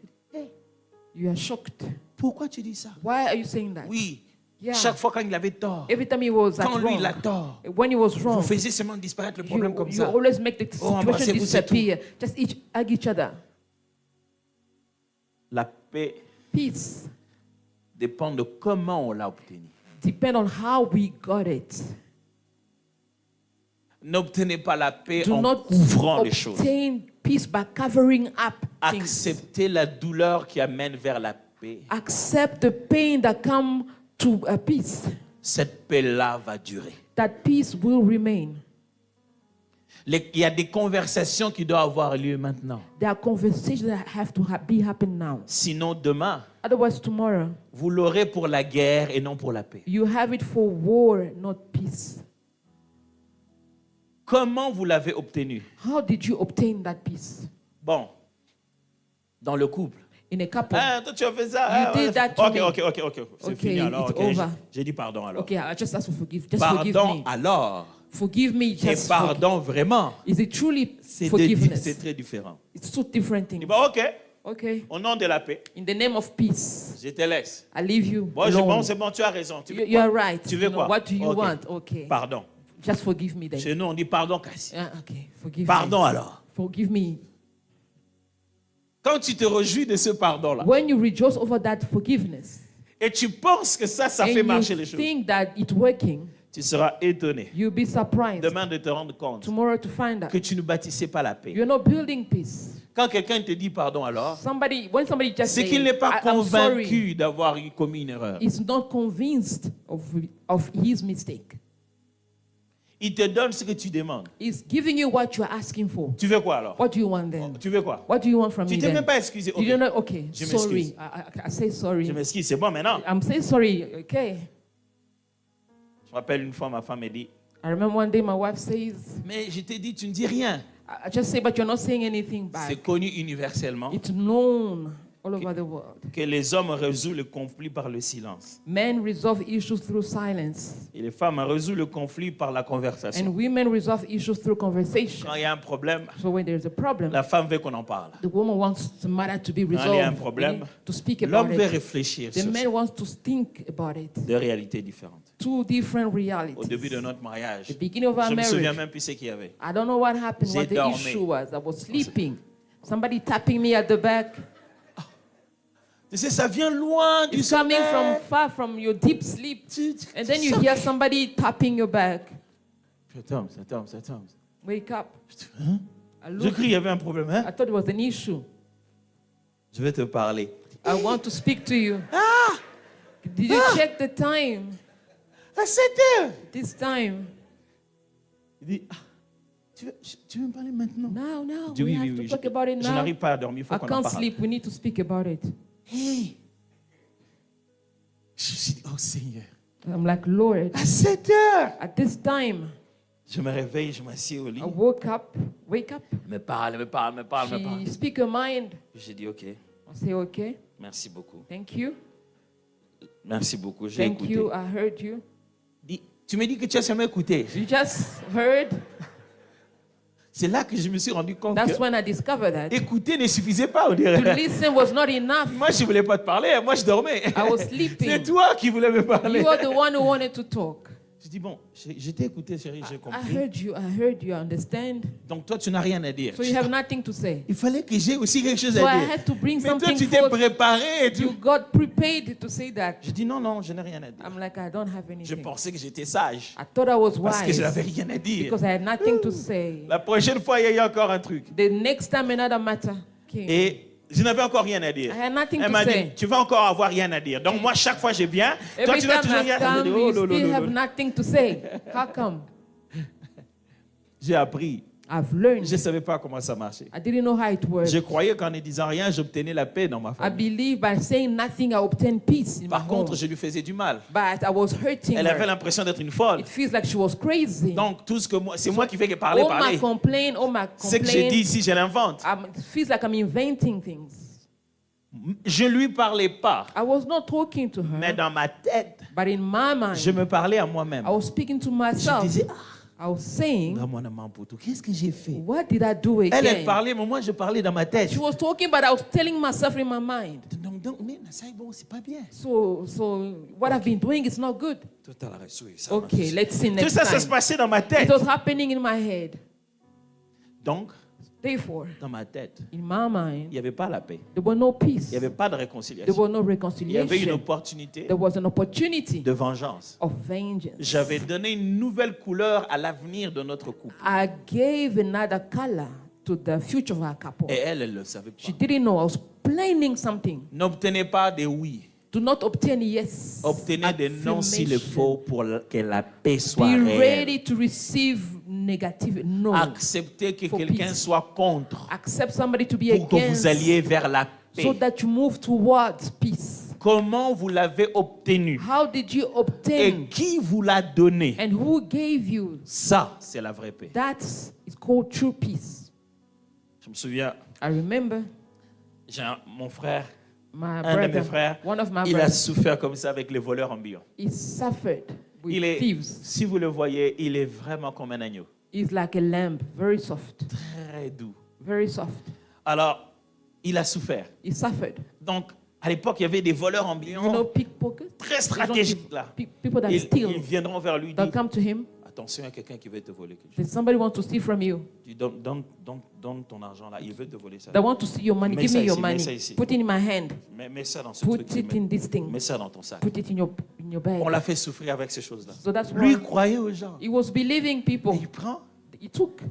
You are shocked. Pourquoi tu dis ça? Why are you saying that? Oui. Yeah. Chaque fois quand il avait tort, Every time he was at quand lui il a wrong, tort, when he was vous wrong, faisiez seulement disparaître le problème comme you ça. always make the Oh, situation embrassez-vous, c'est disappear. Just hug each other. La paix Peace dépend de comment on l'a obtenue. depend on how we got it. N'obtenez pas la paix Do en not couvrant les choses. obtain peace by covering up things. Acceptez la douleur qui amène vers la paix. Accept the pain that come to a peace. Cette paix-là va durer. That peace will remain. Il y a des conversations qui doivent avoir lieu maintenant. There are conversations that have to be happening now. Sinon, demain, Otherwise, tomorrow, vous l'aurez pour la guerre et non pour la paix. you have it for war, not peace. Comment vous l'avez obtenu? How did you obtain that peace? Bon, dans le couple. In a couple. Ah, toi, tu as fait ça. You Ah, did ouais. that to Ok, me. ok. C'est Okay, fini alors. it's ok. over. J'ai dit pardon alors. Okay, I just ask for forgive. Just forgive Pardon me. alors. Forgive me. Et Just pardon vraiment. Is it truly C'est forgiveness? très différent. It's two different Il dit, things. bon, ok, Okay. au nom de la paix, In the name of peace, je te laisse. I leave you Bon, c'est alone. bon, c'est bon, tu as raison. Tu veux You are quoi? right. Tu veux You know, quoi? what do you Ok. want? Okay. Pardon. Just forgive me then. Chez nous, on dit pardon, Cassie. Okay. Forgive Pardon me. alors. Forgive me. Quand tu te réjouis de ce pardon-là, When you rejoice over that forgiveness, et tu penses que ça and fait marcher you les choses, think that it's working, tu seras étonné you'll be surprised demain de te rendre compte tomorrow to find out que tu ne bâtissais pas la paix. you're not building peace. Quand quelqu'un te dit pardon alors, When somebody just c'est says, qu'il n'est pas I'm sorry, convaincu d'avoir commis une erreur. he's not convinced of his mistake. Il te donne ce que tu demandes. He's giving you what you're asking for. Tu veux quoi alors? What do you want then? Tu veux quoi? What do you want from Tu me t'es même then? pas excusé. You Ok. don't know? Okay, Je sorry. m'excuse. I say sorry. Je m'excuse, c'est bon maintenant. I'm saying sorry. Okay. Je me rappelle une fois, ma femme m'a dit, I remember one day my wife says, mais je t'ai dit, tu ne dis rien. I just say, but you're not saying anything C'est back. connu universellement It's known all over the world. que les hommes résolvent le conflit par le silence. Men resolve issues through silence, Et les femmes résolvent le conflit par la conversation. and women resolve issues through conversation. Quand il y a un problème, So when there's a problem, la femme veut qu'on en parle. the woman wants the matter to be Quand il y a un resolved. problème, We need to speak l'homme about veut it. réfléchir The sur man wants to think about it. deux réalités différentes. Two different Au realities. début de notre mariage, The beginning of our je me souviens marriage, même plus ce qu'il y avait. I don't know what happened, J'ai what the dormi. issue was. I was sleeping. Somebody tapping me at the back. Tu sais, ça vient loin du It's coming from sommeil. far from your deep sleep. And then you hear somebody tapping your back. Attends. Wake up. Hein? I Je looked. crie, il y avait un problème. Hein? I thought it was an issue. Je vais te parler. I want to speak to you. Ah! Did you check the time? À 7 heures. This time. Il dit, tu veux me parler maintenant? No, no. Je dis, We oui, have oui, to oui. talk about it Je now. n'arrive pas à dormir, il faut I qu'on en can't parle. sleep. We need to speak about it. Hey! Je me suis dit, oh Seigneur, I'm like, Lord, à 7 heures. at this time, Je me réveille, je m'assieds au lit. I wake up. Me parle. She speak her mind. J'ai dit, ok, I say, okay, merci beaucoup. thank you. Merci beaucoup, j'ai Thank écouté. you, I heard you. Tu me dis que tu as seulement écouté. You just heard. C'est là que je me suis rendu compte That's que when I discovered that. écouter ne suffisait pas, on To dirait. listen was not enough. Moi, je ne voulais pas te parler, moi, je dormais. I was sleeping. C'est toi qui voulais me parler. You are the one who wanted to talk. Je dis, bon, je t'ai écouté, chérie, j'ai I compris. heard you, I understand. Donc, toi, tu n'as rien à dire. So you have nothing to say. Il fallait que j'ai aussi quelque chose So à I dire. had to bring Mais toi, something tu t'es forth. préparé et You tout. got prepared to say that. Je dis, non, je n'ai rien à dire. I'm like, I don't have Je anything. pensais que j'étais sage. I thought I was Parce que je wise n'avais rien à dire. because I had nothing to say. La prochaine fois, il y a eu encore un truc. The next time another matter came, Et je n'avais encore rien à dire. I had nothing Elle to m'a dit, say. tu vas encore avoir rien à dire. Donc moi, chaque fois, je viens. Toi, Every tu n'as time toujours I rien à come, dire. you Oh, still have lolo. nothing to say. How come? J'ai appris. I've learned. Je ne savais pas comment ça marchait. I didn't know how it worked. Je croyais qu'en ne disant rien, j'obtenais la paix dans ma I famille. believe by saying nothing, I obtain peace in my Par contre, home. je lui faisais du mal. But I was hurting Elle avait her. l'impression d'être une folle. It feels like she was crazy. Donc, tout ce que moi, c'est moi qui fais que parler. All my complaint, Ce que j'ai dit ici, je l'invente. it feels like I'm inventing things. Je lui parlais pas. I was not talking to Mais her, dans ma tête, but in my mind, je me parlais à moi-même. I was speaking to Je myself. disais, I was saying, qu'est-ce que j'ai fait? what did I do Elle again? parlait, mais moi, je parlais dans ma tête. She was talking, but I was telling myself in my mind. Donc, mais ça, bon, c'est pas bien. So what I've been doing is not good. Tout à la ressource, ça Okay, m'a- let's see Tout next ça, ça se time. passait dans ma tête. It was happening in my head. Donc, Therefore, dans ma tête, in my il mind, n'y avait pas la paix. there was no peace. Il n'y avait pas de There réconciliation. was no Il y avait une reconciliation. opportunité There was an opportunity de vengeance. of vengeance. J'avais donné une nouvelle couleur à l'avenir de notre couple. I gave another color to the future of our couple. Et elle ne le savait pas. She didn't know I was planning something. N'obtenez pas des oui. Do not obtain yes. Obtenez des non s'il le affirmation. faut pour que la paix soit Be réelle. ready to receive negative no. Acceptez que For quelqu'un peace. soit contre Accept somebody to be pour que vous against alliez vers la so paix. that you move towards peace. Comment vous l'avez obtenu How did you et obtain qui vous l'a donné? and who gave you? Ça, c'est la vraie paix. That's it's called true peace. Je me souviens, I remember mon frère, my un de mes brother, frères, one of my il a brothers, souffert comme ça avec les voleurs ambulants. he suffered with Il est, thieves. si vous le voyez, il est vraiment comme un agneau. He's like a lamb, very soft, Très doux. very soft. Alors, il a souffert. He suffered. Donc, à l'époque, il y avait des voleurs You ambulants know, pickpockets. très stratégiques là. People that Ils steal. viendront vers lui et They'll disent, come to him. attention, il y a quelqu'un qui veut te voler quelque chose. There's somebody wants to steal from you. Tu donne ton argent là, il veut te voler ça. They want to steal your money. Mets Give ça me your ici, mets money. ça ici. Put it in my hand. Mets ça dans ce Put truc. it in this thing. Mets ça dans ton sac. Put it in your bag. On l'a fait souffrir avec ces choses-là. So that's Lui, il why croyait aux gens. he was believing Et people. il prend. He took.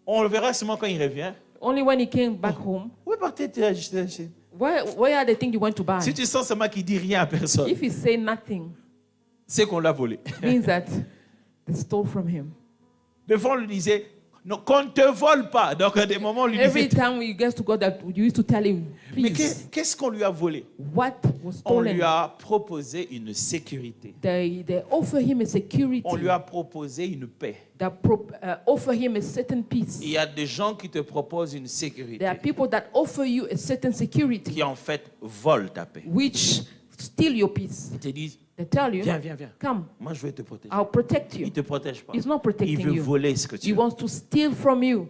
On le verra seulement quand il revient. Only when he came back home. Où est parti? Where are the things you went to buy? Si tu sens seulement qu'il dit rien à personne, If he say nothing, c'est qu'on l'a volé. means that they stole from him. Des fois, on lui disait, Non, qu'on ne te vole pas. Donc, à des moments, on lui Every disait, time we get to God, that you used to tell him, mais please, qu'est-ce qu'on lui a volé? what was On stolen? lui a proposé une sécurité. They offer him a security. On lui a proposé une paix. They offer him a certain peace. Il y a des gens qui te proposent une sécurité There are people that offer you a certain security, qui en fait volent ta paix. which steal your peace. Ils te disent, They tell you, viens. come, Moi, je vais te protéger. I'll protect Il you. ne te protège pas. He's not Il protecting veut you. voler ce que He tu as. wants to steal from you.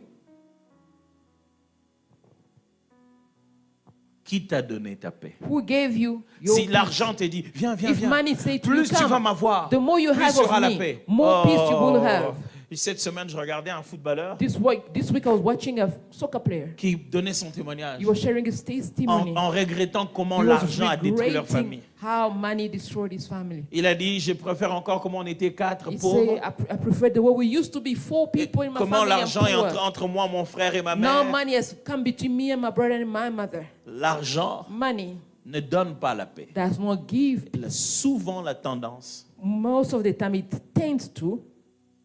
Qui t'a donné ta paix? Who gave you your Si peace? l'argent te dit, viens, If money say to you, plus tu vas come, m'avoir, the more you plus have sera of la me, paix. more peace you will have. Et cette semaine, je regardais un footballeur This week I was watching a soccer player. qui donnait son témoignage He was sharing his testimony. en regrettant comment He was l'argent a détruit leur famille. regretting how money destroyed his family. Il a dit, je préfère encore comment on était 4 He pauvres. said, I prefer the way we used to be 4 people in my Comment family l'argent est and poor. entre moi, mon frère et ma Now mère. money has come between me and my brother and my mother. L'argent Money ne donne pas la paix. does not give. Il a souvent la tendance Most of the time it tends to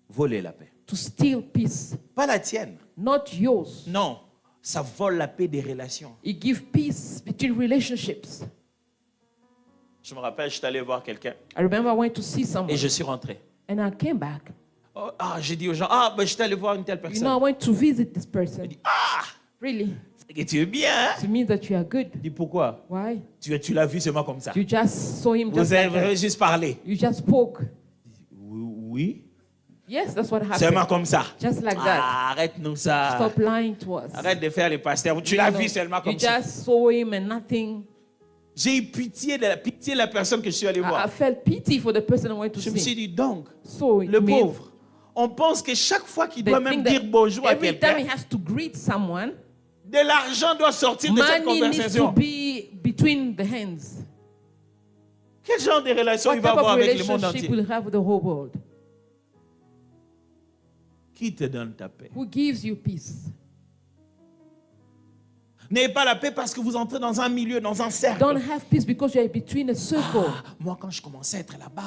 voler la paix. steal peace, Pas la tienne. not yours. Non, ça vole la paix des relations. It gives peace between relationships. Je me rappelle, je suis allé voir quelqu'un I remember I went to see someone et je suis rentré. and I came back. J'ai dit aux gens, ben, je suis allé voir une telle You personne. know, I went to visit this person. Really? C'est que tu es bien, hein? It means that you are good. Je dis pourquoi? Why? Tu l'as vu seulement comme ça. You just saw him Vous just like avez that. juste parlé. You just spoke. Oui. Yes, that's what Seulement happened. comme ça. Just like that. Arrête-nous ça. Stop lying to us. Arrête de faire les pasteurs. Tu l'as vu seulement You comme ça. just saw him and nothing. J'ai eu pitié de la personne que je suis allé I voir. felt pity for the person I went to Je me suis see. dit, donc, So it le means pauvre, on pense que chaque fois qu'il they doit même think dire that bonjour à every time he quelqu'un, has to greet someone, de l'argent doit sortir de cette money needs to conversation. be between the hands. Quel genre de relation What il va type avoir of avec le monde relationship entier? will have with the whole world? Qui te donne ta paix? Who gives you peace? N'ayez pas la paix parce que vous entrez dans un milieu, dans un cercle. Don't have peace because you are between a circle. Moi, quand je commençais à être là-bas,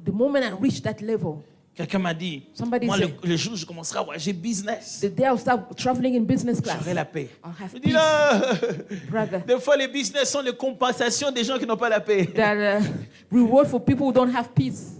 The moment I reach that level, quelqu'un m'a dit, Somebody moi, said- le jour où je commencerai à voyager business, the day I'll start traveling in business class, j'aurai la paix. I'll have Je dis peace, là, brother. des fois, les business sont les compensations des gens qui n'ont pas la paix. That reward for people who don't have peace.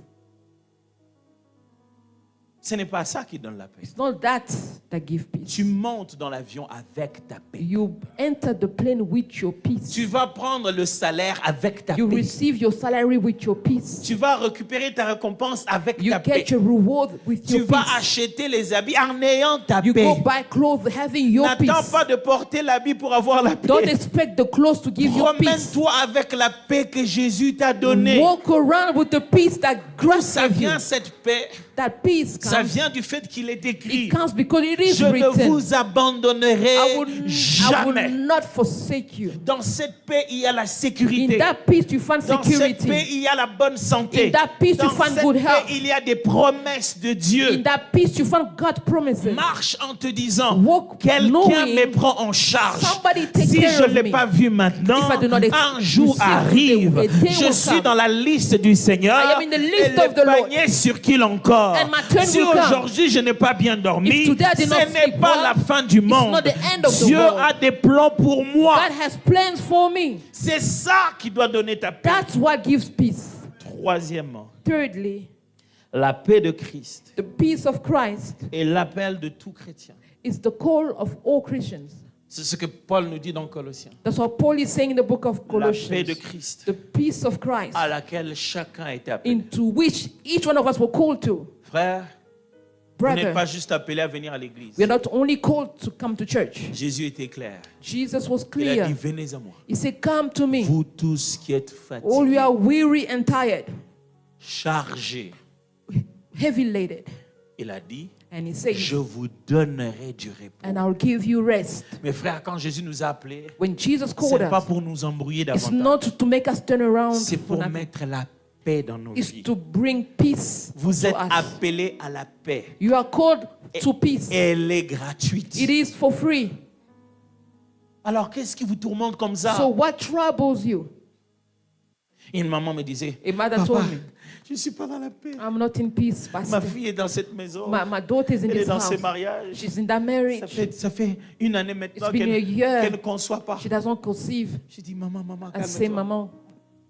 Ce n'est pas ça qui donne la paix. It's not that gives peace. Tu montes dans l'avion avec ta paix. You enter the plane with your peace. Tu vas prendre le salaire avec ta You paix. receive your salary with your peace. Tu vas récupérer ta récompense avec You ta paix. get your reward with Tu your vas peace. acheter les habits en ayant ta You paix. go buy clothes having your N'attends peace. pas de porter l'habit pour avoir la Don't paix. expect the clothes to give you peace. Promène-toi avec la paix que Jésus t'a donnée. Walk around with the peace that Christ Ça gave you. vient, cette paix, That peace ça comes. vient du fait qu'il est écrit. It comes because it is Je ne written. vous abandonnerai I will jamais. not forsake you. Dans cette paix, il y a la In sécurité. that peace you find Dans cette paix, security. il y a la bonne santé. In that peace, you Dans find cette good paix, health. il y a des promesses de In Dieu. that peace you find God promises. Marche en te disant, Walk quelqu'un knowing me prend en charge. somebody take Si care je of ne l'ai me. pas vu maintenant, If I do not un jour receive arrive. a day Je will suis come. dans la liste du Seigneur. I am in the list et of the le Lord. panier circule encore. And my turn Si will come. aujourd'hui je n'ai pas bien dormi, If today I did ce not n'est sleep pas well, la fin du monde. not the end of the Dieu world. a des plans pour moi. God has plans for me. C'est ça qui doit donner ta paix. That's what gives peace. Troisièmement, Thirdly, la paix de Christ the peace of Christ est l'appel de tout chrétien. is the call of all Christians. C'est ce que Paul nous dit dans Colossiens. That's what Paul is saying in the book of La paix de Colossians. Christ The peace of Christ, à laquelle chacun est appelé. into which each one of us were called to. Frère, vous n'êtes Brother, pas juste appelé à venir à l'église. we are not only called to come to church. Jésus était clair. Jesus was Il a dit, clear. venez à moi. He said, come to me, Vous tous qui êtes all you fatigués, are weary and tired, chargés. heavy laden. Il a dit, And he says, je vous donnerai du repos. and I'll give you rest. Mes frères, quand Jésus nous a appelés, When Jesus ce called n'est pas us, pour nous embrouiller it's davantage. not to make us turn around, C'est for pour nothing. mettre la paix dans nos It's vies. to bring peace Vous to êtes us. appelés à la paix. You are called to peace. Elle est gratuite. It is for free. Alors, qu'est-ce qui vous tourmente comme ça? So what troubles you? Une maman me disait, A mother Papa, told me, Je ne suis pas dans la paix. I'm not in peace, Ma Pastor. fille est dans cette maison. My daughter is in Elle est this dans ses house. mariages. She's in that marriage. Ça fait une année maintenant It's been a year. qu'elle ne conçoit pas. She doesn't conceive. Je dis, maman, I say, calme-toi. Maman,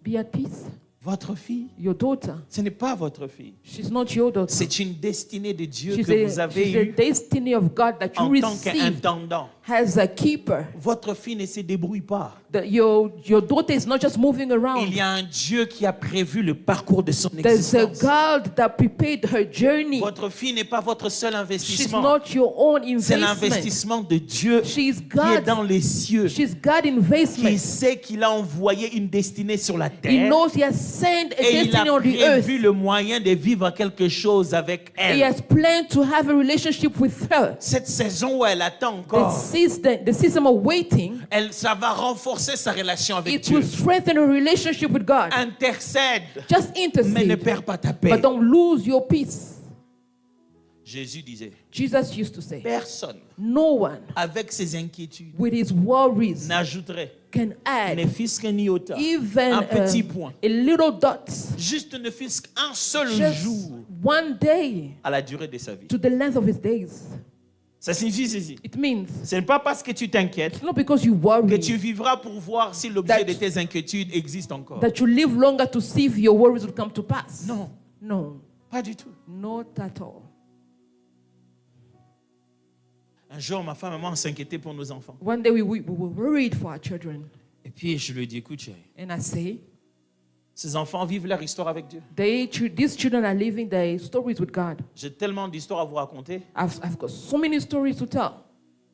be at peace. Votre fille, Your daughter, ce n'est pas votre fille. she's not your daughter. C'est une destinée de Dieu She's que vous avez she's a eue destiny of God that you en tant receive qu'intendant. as a keeper. Votre fille ne se débrouille pas. Your daughter is not just moving around. Il y a un Dieu qui a prévu le parcours de son There's a existence. God that prepared her journey. Votre fille n'est pas votre seul She's investissement. not your own C'est investment. l'investissement de Dieu She's qui est God. dans les cieux, She's God qui investment. sait qu'il a envoyé une destinée sur la He terre knows He has sent a et il destiny a on the earth. prévu le moyen de vivre quelque chose avec He elle. has planned to have a relationship with her. Cette saison où elle attend The encore, season of waiting, ça va renforcer sa relation avec it Dieu. will strengthen her relationship with God. Intercède, Just mais ne intercede, perds pas ta paix. but don't lose your peace. Jésus disait, Jesus used to say, personne no one avec ses inquiétudes with his worries n'ajouterait can add ne fût-ce qu'un iota, even un petit point, a little dot, juste ne fût-ce qu'un seul just jour one day à la durée de sa vie. to the length of his days. Ça signifie ceci. It means Ce n'est pas parce que tu t'inquiètes it's not because you que worry tu vivras pour voir si l'objet That- de tes inquiétudes existe encore. that you live longer to see if your worries will come to pass. Non, No, pas du tout. not at all. Un jour, ma femme et moi, on s'inquiétait pour nos enfants. One day we were worried for our children. Et puis, je lui ai dit, écoute, chérie, And I say, ces enfants vivent leur histoire avec Dieu. these children are living their stories with God. J'ai tellement d'histoires à vous raconter I've got so many stories to tell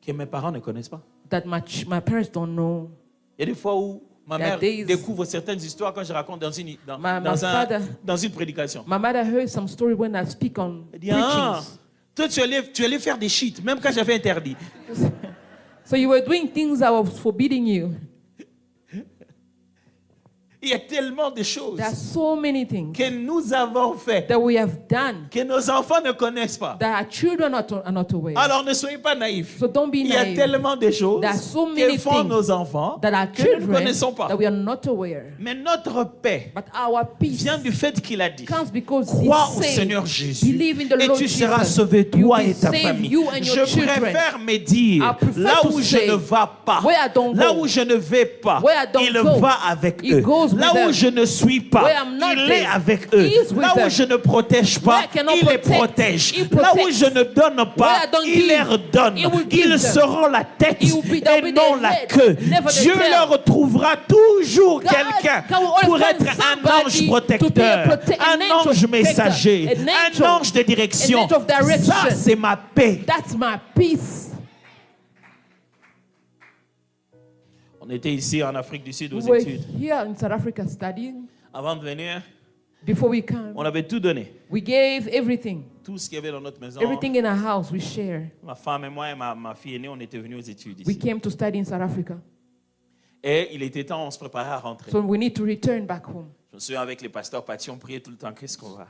que mes parents ne connaissent pas. that my parents don't know. Il y a des fois où ma There are mère days- découvre certaines histoires quand je raconte My father- dans une prédication. My mother heard some story when I speak on Elle dit, ah, preachings. toi, tu allais faire des shit, même quand j'avais interdit. So you were doing things I was forbidding you. Il y a tellement de choses There are so many things que nous avons fait that we have done que nos enfants ne connaissent pas. that our children are not aware. Alors ne soyez pas naïfs. So don't be Il y a naive. tellement de choses There are so que many font things nos enfants that our que nous ne children connaissons pas. that we are not aware. Mais notre paix But our peace vient du fait qu'il a dit, comes because crois He au said, Seigneur Jésus believe in the et Lord tu seras Jesus. sauvé, You toi will et ta save famille. you and your Je children. préfère me dire, I prefer là to où je say, ne vais pas, where I don't là go, où je ne vais pas, where I don't il go, va avec He eux. goes with Là où them. je ne suis pas, Where I'm not il est there, avec eux. He is with Là où them. je ne protège Where pas, I cannot il les protect, protège. He Là où protects. je ne donne Where pas, I don't il give, leur donne. He will give Ils them. seront la tête He will be- they'll be et non the la head, queue. never the Dieu tail. leur trouvera toujours God quelqu'un can always pour find être un somebody ange to be a protecteur, an un angel ange protector, messager, an un angel, ange de direction. an angel of direction. Ça, c'est ma paix. That's my peace. On était ici en Afrique du Sud aux We were études. here in South Africa studying. Avant de venir, Before we came, on avait tout donné. we gave everything. Tout ce qu'il y avait dans notre maison. Everything in our house we share. Ma femme et moi et ma fille aînée, on était venus aux études We ici. came to study in South Africa. Et il était temps, on se préparait à rentrer. So we need to return back home. Je me souviens avec les pasteurs Paty, on priait tout le temps. Qu'est-ce qu'on va?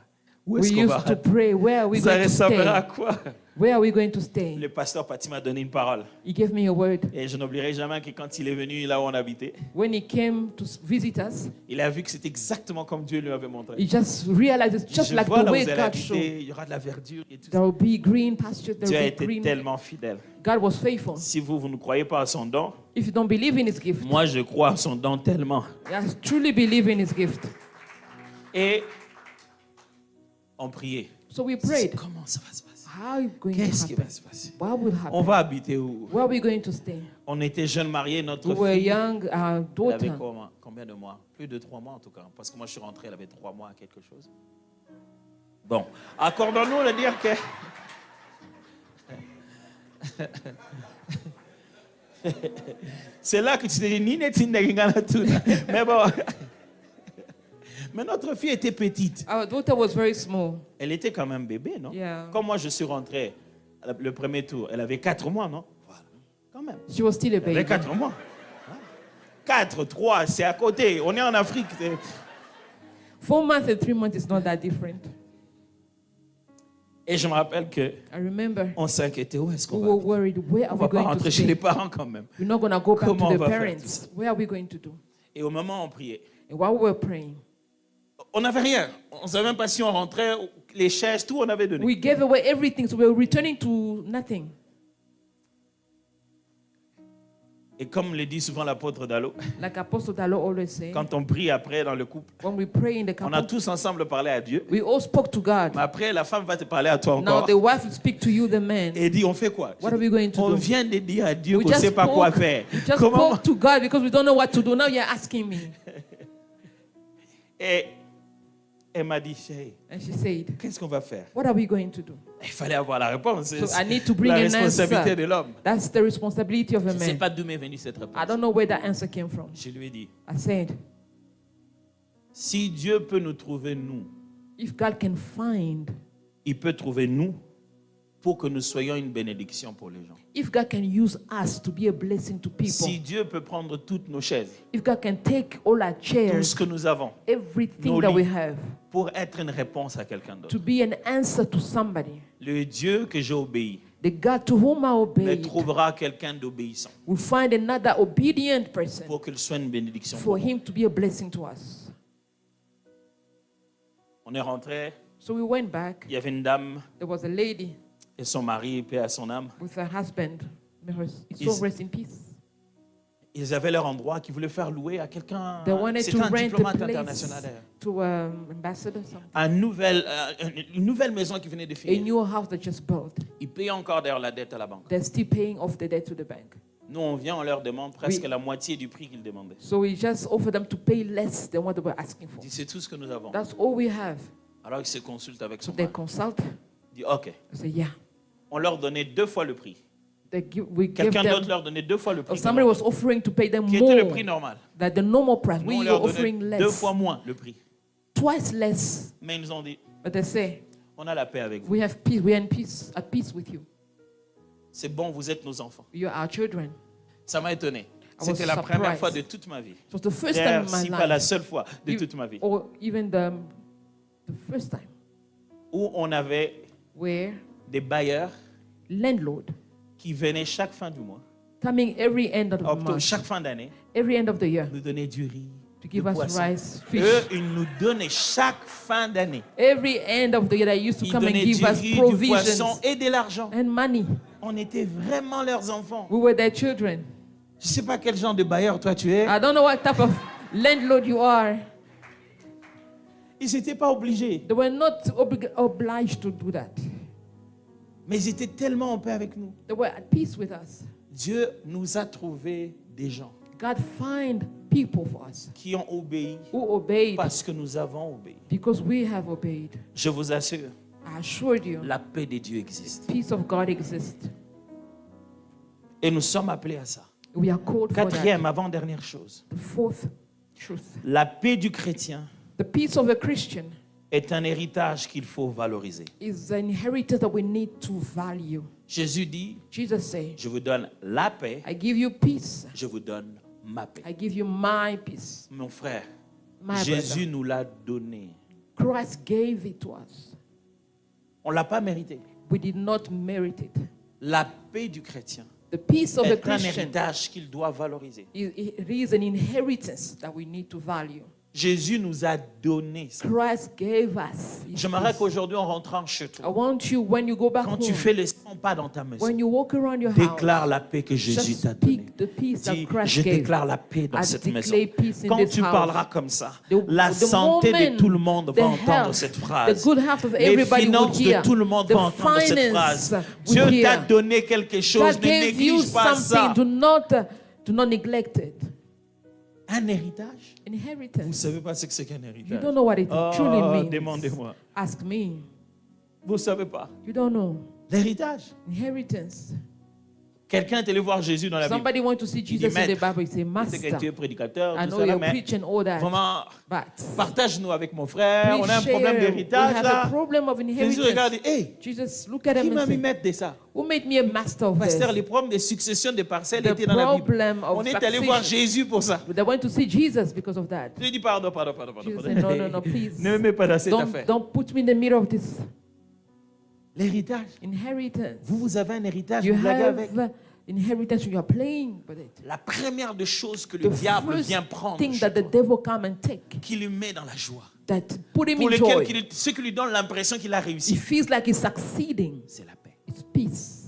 Où We est-ce qu'on va? used to pray, where are we Ça going to ressemblera à stay? quoi? Where are we going to stay? Le pasteur Paty m'a donné une parole. He gave me a word. Et je n'oublierai jamais que quand il est venu là où on habitait, When he came to visit us, il a vu que c'était exactement comme Dieu lui avait montré. he just realized it's just Je like vois the là où way vous allez God showed. habiter, il y aura de la verdure et tout There ça. will be green pastures, there Dieu a will be été green. tellement fidèle. God was faithful. Si vous ne croyez pas à son don, If you don't believe in his gift, moi je crois à son don tellement. I truly believe in his gift. Et on priait. So we prayed. Comment ça va se passer? How are you going to Qu'est-ce qui happen? va se passer? What will On happen? va habiter où? Where are we going to stay? On était jeunes mariés, notre We were fille, young, our elle avait daughter. combien de mois? Plus de 3 mois en tout cas. Parce que moi je suis rentré, elle avait 3 mois, quelque chose. Bon, accordons-nous de dire que... C'est là que tu te dis, ni netinda gingana tout. Mais bon... Mais notre fille était petite. Our daughter was very small. Elle était quand même bébé, non? Yeah. Comme moi je suis rentré le premier tour, elle avait 4 mois, non? Voilà, quand même. She was still a Elle avait baby. 4 mois. 4, 3, c'est à côté. On est en Afrique. 4 months and 3 months is not that different. Et je me rappelle que I remember on s'inquiétait. Où est-ce qu'on we va? were worried. Where On are va we pas going to rentrer chez les stay? parents quand même. We're not going to go back Comment to on the va faire tout parents. ça? What are we going to do? Et au moment où on priait, And while we were praying, On n'avait rien. On ne savait même pas si on rentrait, les chaises, tout on avait donné. We gave away everything, so we were returning to nothing. Et comme le dit souvent l'apôtre Dallo, Like Apostle Dallo always say, quand on prie après dans le couple, when we pray in the on a couple, tous ensemble parlé à Dieu. we all spoke to God. Mais après, la femme va te parler à toi Now encore. the wife will speak to you, the man. Et dit, on fait quoi? What are we going to On do? vient de dire à Dieu We qu'on ne just sait pas quoi spoke, faire. we just Comment? spoke to God because we don't know what to do. Now you're asking me. Et elle m'a dit, chérie, And she said, qu'est-ce qu'on va faire? what are we going to do? Il fallait avoir la réponse. So C'est I need to bring la an responsabilité answer. de l'homme. That's the responsibility of a Je ne sais man. pas d'où m'est venue cette réponse. I don't know where that answer came from. Je lui ai dit, I said, si Dieu peut nous trouver, nous, if God can find, il peut trouver nous pour que nous soyons une bénédiction pour les gens. if God can use us to be a blessing to people, Si Dieu peut prendre toutes nos chaises, if God can take all our tout chairs, ce que nous avons, everything nos that we lits, have, pour être une réponse à quelqu'un d'autre. to be an answer to somebody, Le Dieu que j'ai obéi the God to whom I me obeyed trouvera quelqu'un d'obéissant will find another obedient person pour qu'il soit une bénédiction for pour nous. him to be a blessing to us. On est rentré, So we went back. il y avait une dame There was a lady et son mari, paix à son âme. with her husband. May her Is- soul rest in peace. Ils avaient leur endroit qu'ils voulaient faire louer à quelqu'un. They wanted C'était to un rent a diplomate place international d'ailleurs. to ambassador something. Une nouvelle maison qui venait de A finir. new house that just built. Ils payaient encore d'ailleurs la dette à la banque. They're still paying off the debt to the bank. Nous, on vient, on leur demande presque Oui. la moitié du prix qu'ils demandaient. So we just offer them to pay less than what they were asking for. Ils disent, c'est tout ce que nous avons. That's all we have. Alors ils se consultent avec So son they mari. consult. Ils disent, OK. They say, yeah. On leur donnait 2 fois le prix. We give Quelqu'un d'autre them, leur donnait 2 fois le or prix. somebody was offering to pay them Qui était le prix more normal. than the normal price. Nous, We on were leur offering donnait 2 fois less, moins le prix. twice less. Mais ils nous ont dit, But they say, on a la paix avec vous. we have peace. We're in peace, at peace with you. C'est bon, vous êtes nos enfants. You're our children. Ça m'a étonné. was C'était la première surprised. fois de toute ma vie. It was the first D'ailleurs, time in si my pas la life, seule fois de You- toute ma vie, or even the first time, où on avait where des bailleurs landlord qui venaient chaque fin du mois, coming every end of the plutôt month, chaque fin d'année, every end of the year, nous donnaient du riz, to du give us poisson. rice, fish. Eux, ils nous donnaient chaque fin d'année. Every end of the year, they used to Ils come and donnaient give du us riz, du poisson provisions et de l'argent. and money. On était vraiment leurs enfants. We were their children. Je ne sais pas quel genre de bailleur toi tu es. I don't know what type of landlord you are. Ils n'étaient pas obligés. They were not obliged to do that. Mais ils étaient tellement en paix avec nous. They were at peace with us. Dieu nous a trouvé des gens God find people for us qui ont obéi who obeyed parce que nous avons obéi. because we have obeyed. Je vous assure, I assured you, la paix de Dieu existe. peace of God exists. Et nous sommes appelés à ça. We are called for that. Quatrième, avant-dernière chose. The fourth truth. La paix du chrétien The peace of a Christian est un héritage qu'il faut valoriser. is an inheritance that we need to value. Jésus dit, Jesus said, je vous donne la paix, I give you peace. je vous donne ma paix. I give you my peace. Mon frère, My Jésus nous l'a donné. brother. Christ gave it to us. On ne l'a pas mérité. We did not merit it. La paix du chrétien The peace of the est un Christian héritage qu'il doit valoriser. it is an inheritance that we need to value. Jésus nous a donné ça. Christ gave us. his J'aimerais peace. qu'aujourd'hui, en rentrant chez I toi, want you, when you go back quand home, tu fais les 100 pas dans ta maison, when you walk around your house, déclare la paix que Jésus just t'a donnée. speak the peace that Dis, Christ je gave. déclare la paix dans I cette maison. declare peace in Quand this tu house. parleras comme ça, The- la the santé de moment tout le monde the va entendre health, cette the phrase. good health of Les everybody will finances hear. de tout le monde The vont entendre cette finance phrase. will Dieu t'a hear. donné quelque chose, God ne gave you néglige pas ça. something. Do not neglect it. Un héritage? Vous ne Inheritance. savez pas ce que c'est qu'un You héritage. don't know what it truly means. Demandez-moi. Ask me. Vous ne savez pas. You don't know. L'héritage. Inheritance. Quelqu'un est allé voir Jésus dans la Bible. Somebody went to see Jesus in the Maître, Bible. He said, Je sais que tu es Master, prédicateur, I tout know ça, là, you're mais preaching all that, vraiment, but partage-nous avec mon frère. On a un please problème share. We d'héritage have là. a problem of Jésus regarde inheritance. et dit, hey, Jesus, look at qui him m'a and mis say, maître de ça? who made me a master of Pasteur, this? les problèmes de succession de parcelles The étaient dans la Bible. problem of On est allé voir succession. Jésus pour ça. They went to see Jesus because of that. Je lui ai dit, pardon. Jesus said, no, please. Ne me mets pas dans cette affaire. Don't put me in the middle of this. L'héritage. Inheritance. Vous avez un héritage, You vous blaguez avec. have inheritance and you are playing with it. La première des choses que le The diable first vient prendre, thing chez that the toi, devil come and take, qui lui met dans la joie, that put him pour in lesquels joy. ceux qui lui donnent l'impression qu'il a He réussi, feels like he's succeeding. c'est la paix. It's peace.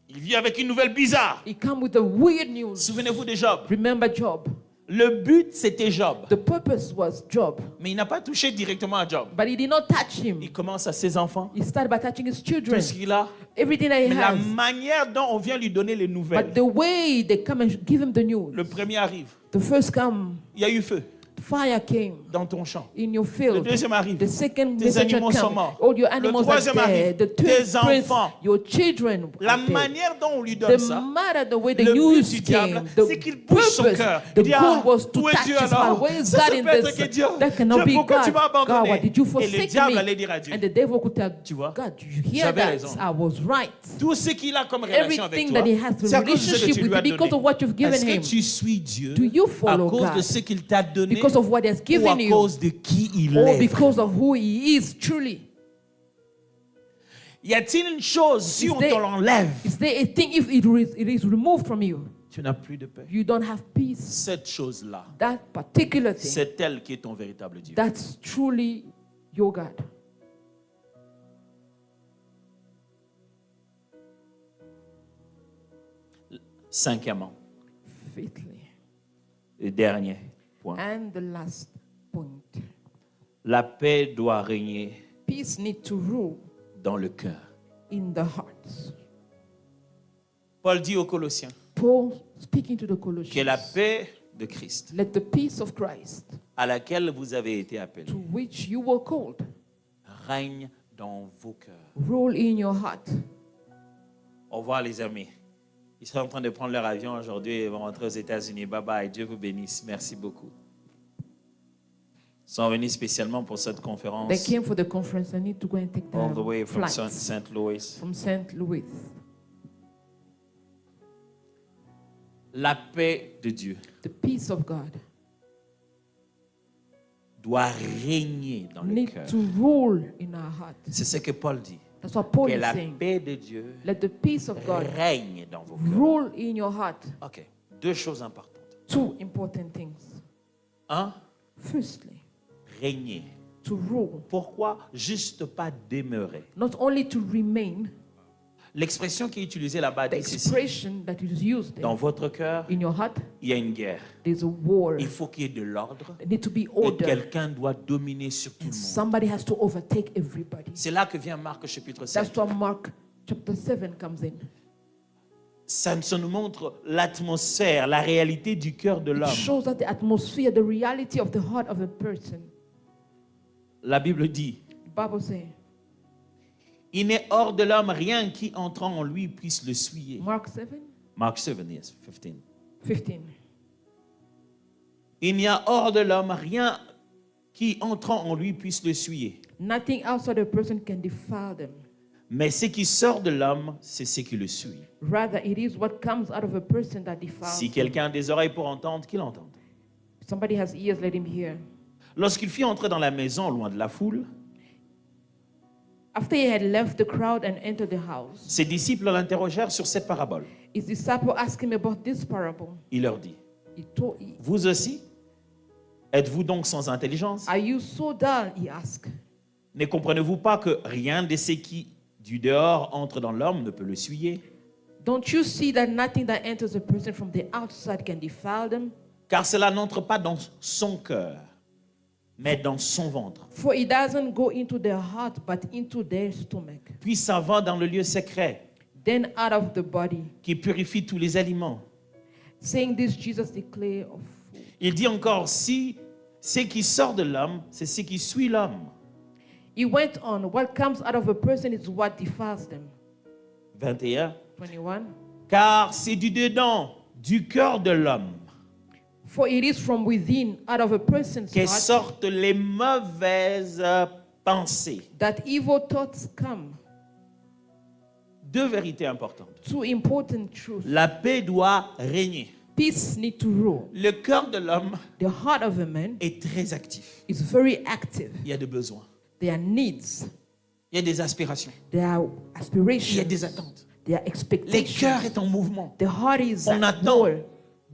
Il vit avec une nouvelle bizarre. He comes with a weird news. Souvenez-vous de Job. Remember Job. Le but, c'était Job. The purpose was Job, Mais il n'a pas touché directement à Job. but he did not touch him. Il commence à ses enfants, He started by touching his tout children, ce qu'il a. everything that he Mais la has. manière dont on vient lui donner les nouvelles. But the way they come and give him the news, Le premier arrive. the first come, Il y a eu feu fire came dans ton champ. in your Le field. deuxième arrive. The second Tes messenger animaux sont come. morts. All your Le animals are troisième dead. arrive. The Tes third prince, enfants. your children La are dead. manière dont on lui donne The ça, matter the way the le but news du came, diable, the c'est qu'il bouge son purpose, cœur. the Il dit, goal ah, was to où est touch Dieu his alors? heart. Where is Ça, God ça in peut être this? que Dieu. That cannot Dieu, be pourquoi tu God. m'as God, abandonné? why did you Et le forsake diable me? allait dire à Dieu, And the devil could tell, tu vois, God, you hear j'avais that? raison. I was right. tout ce qu'il a comme relation avec Everything toi, that he has c'est a à cause de ce que relationship tu with lui as you because donné. of what you've given Est-ce que him. tu suis Dieu Do you à follow cause de God ce qu'il t'a donné because of what he has ou à given you, cause de qui il or est? because of who he is truly? Y a-t-il une chose, si Is on there- te l'enlève, Is there a thing if it is removed from you, tu n'as plus de paix? you don't have peace? Cette chose-là, That particular thing, c'est elle qui est ton véritable Dieu. that's truly your God. Cinquièmement, Fifthly, et dernier point, and the last point, la paix doit régner peace need to rule dans le cœur. in the hearts. Paul dit aux Colossiens Paul speaking to the que la Colossians, paix de Christ, let the peace of Christ, à laquelle vous avez été appelés, to which you were called, règne dans vos cœurs. rule in your heart. Au revoir les amis. Ils sont en train de prendre leur avion aujourd'hui et vont rentrer aux États-Unis. Bye bye. Dieu vous bénisse. Merci beaucoup. Ils sont venus spécialement pour cette conférence. They came for the conference. I need to go and take All the way the from flight St. Louis. from St. Louis. La paix de Dieu The peace of God doit régner dans le need cœur. to rule in our heart. C'est ce que Paul dit. That's what Paul Que is la saying. paix de Dieu Let the peace of God règne dans vos cœurs. rule in your heart. Ok. Deux choses importantes. Two important things. Un, Firstly, régner. to rule, Pourquoi juste pas demeurer? not only to remain. L'expression qui est utilisée là-bas The dit ceci. expression that is used Dans there, votre cœur, in your heart, il y a une guerre. there's a war. Il faut qu'il y ait de l'ordre. There need to be Et order. quelqu'un doit dominer sur tout le And monde. somebody has to overtake everybody. C'est là que vient Marc chapitre 7. That's why Mark chapter 7 comes in. Ça nous montre l'atmosphère, la réalité du cœur de It l'homme. shows that the atmosphere, the reality of the heart of a person. La Bible dit, The Bible says, il n'est hors de l'homme rien qui entrant en lui puisse le souiller. Mark 7, Mark 7, yes, 15. 15. Il n'y a hors de l'homme rien qui entrant en lui puisse le souiller. Nothing outside a person can defile them. Mais ce qui sort de l'homme, c'est ce qui le souille. Rather, it is what comes out of a person that defiles Si them. quelqu'un a des oreilles pour entendre, qu'il entende. If somebody has ears, let him hear. Lorsqu'il fit entrer dans la maison, loin de la foule, After he had left the crowd and entered the house, ses disciples l'interrogèrent sur cette parabole. his disciple asked him about this parable. Il leur dit, He vous aussi, êtes-vous donc sans intelligence? Are you so dull? He asked. Ne comprenez-vous pas que rien de ce qui du dehors entre dans l'homme ne peut le souiller? Don't you see that nothing that enters a person from the outside can defile them? Car cela n'entre pas dans son cœur, mais dans son ventre. For it doesn't go into their heart, but into their stomach. Puis ça va dans le lieu secret, Then out of the body. qui purifie tous les aliments. Saying this, Jesus declared of food. Il dit encore, si ce qui sort de l'homme, c'est ce qui suit l'homme. He went on, what comes out of a person is what defiles them. 21. 21. Car c'est du dedans, du cœur de l'homme, For it is from within, out of a person's que heart, sortent les mauvaises pensées. that evil thoughts come. Deux vérités importantes. Two important truths. La paix doit régner. Peace need to rule. Le cœur de l'homme The heart of a man est très actif. is very active. Il y a des besoins. There are needs. Il y a des aspirations. There are Il y a aspirations. des attentes. There are Le expectations. cœur est en mouvement. The heart is On at attend war.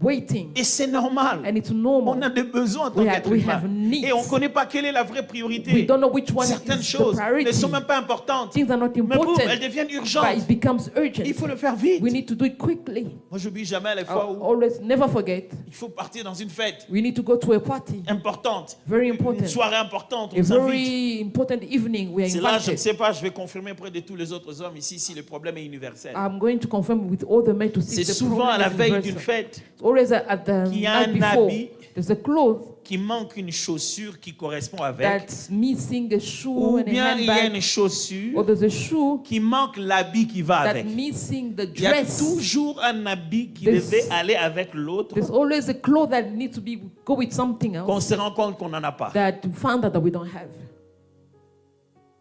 waiting. Et c'est normal. And it's normal. On a des besoins en tant qu'être we humain. have needs. Et on ne connaît pas quelle est la vraie We priorité. don't know which one Certaines is the choses ne priority. sont même pas importantes. Things are not Mais boum, important, elles deviennent but urgentes. it becomes urgent. Il faut le faire vite. We need to do it quickly. Moi, j'oublie jamais les fois où Always, never forget. il faut partir dans une fête We need to go to a party. importante, Very une important. soirée importante. A On s'invite. very important evening. We are C'est là, je ne invited. sais pas, je vais confirmer auprès de tous les autres hommes ici si le problème est universel. I'm going to confirm with all the men to see C'est if the souvent à problem la is veille universal. d'une fête It's always at the qu'il y a night un before. habit There's a cloth qui manque une chaussure qui correspond avec, that's missing a shoe ou and a bien il y a handbag, une chaussure or there's a shoe qui manque l'habit qui va that's avec. missing the Il y a dress. toujours un habit qui There's- devait aller avec l'autre, There's always a cloth that needs to go with something qu'on else se rend compte qu'on n'en a pas. that we found out that we don't have.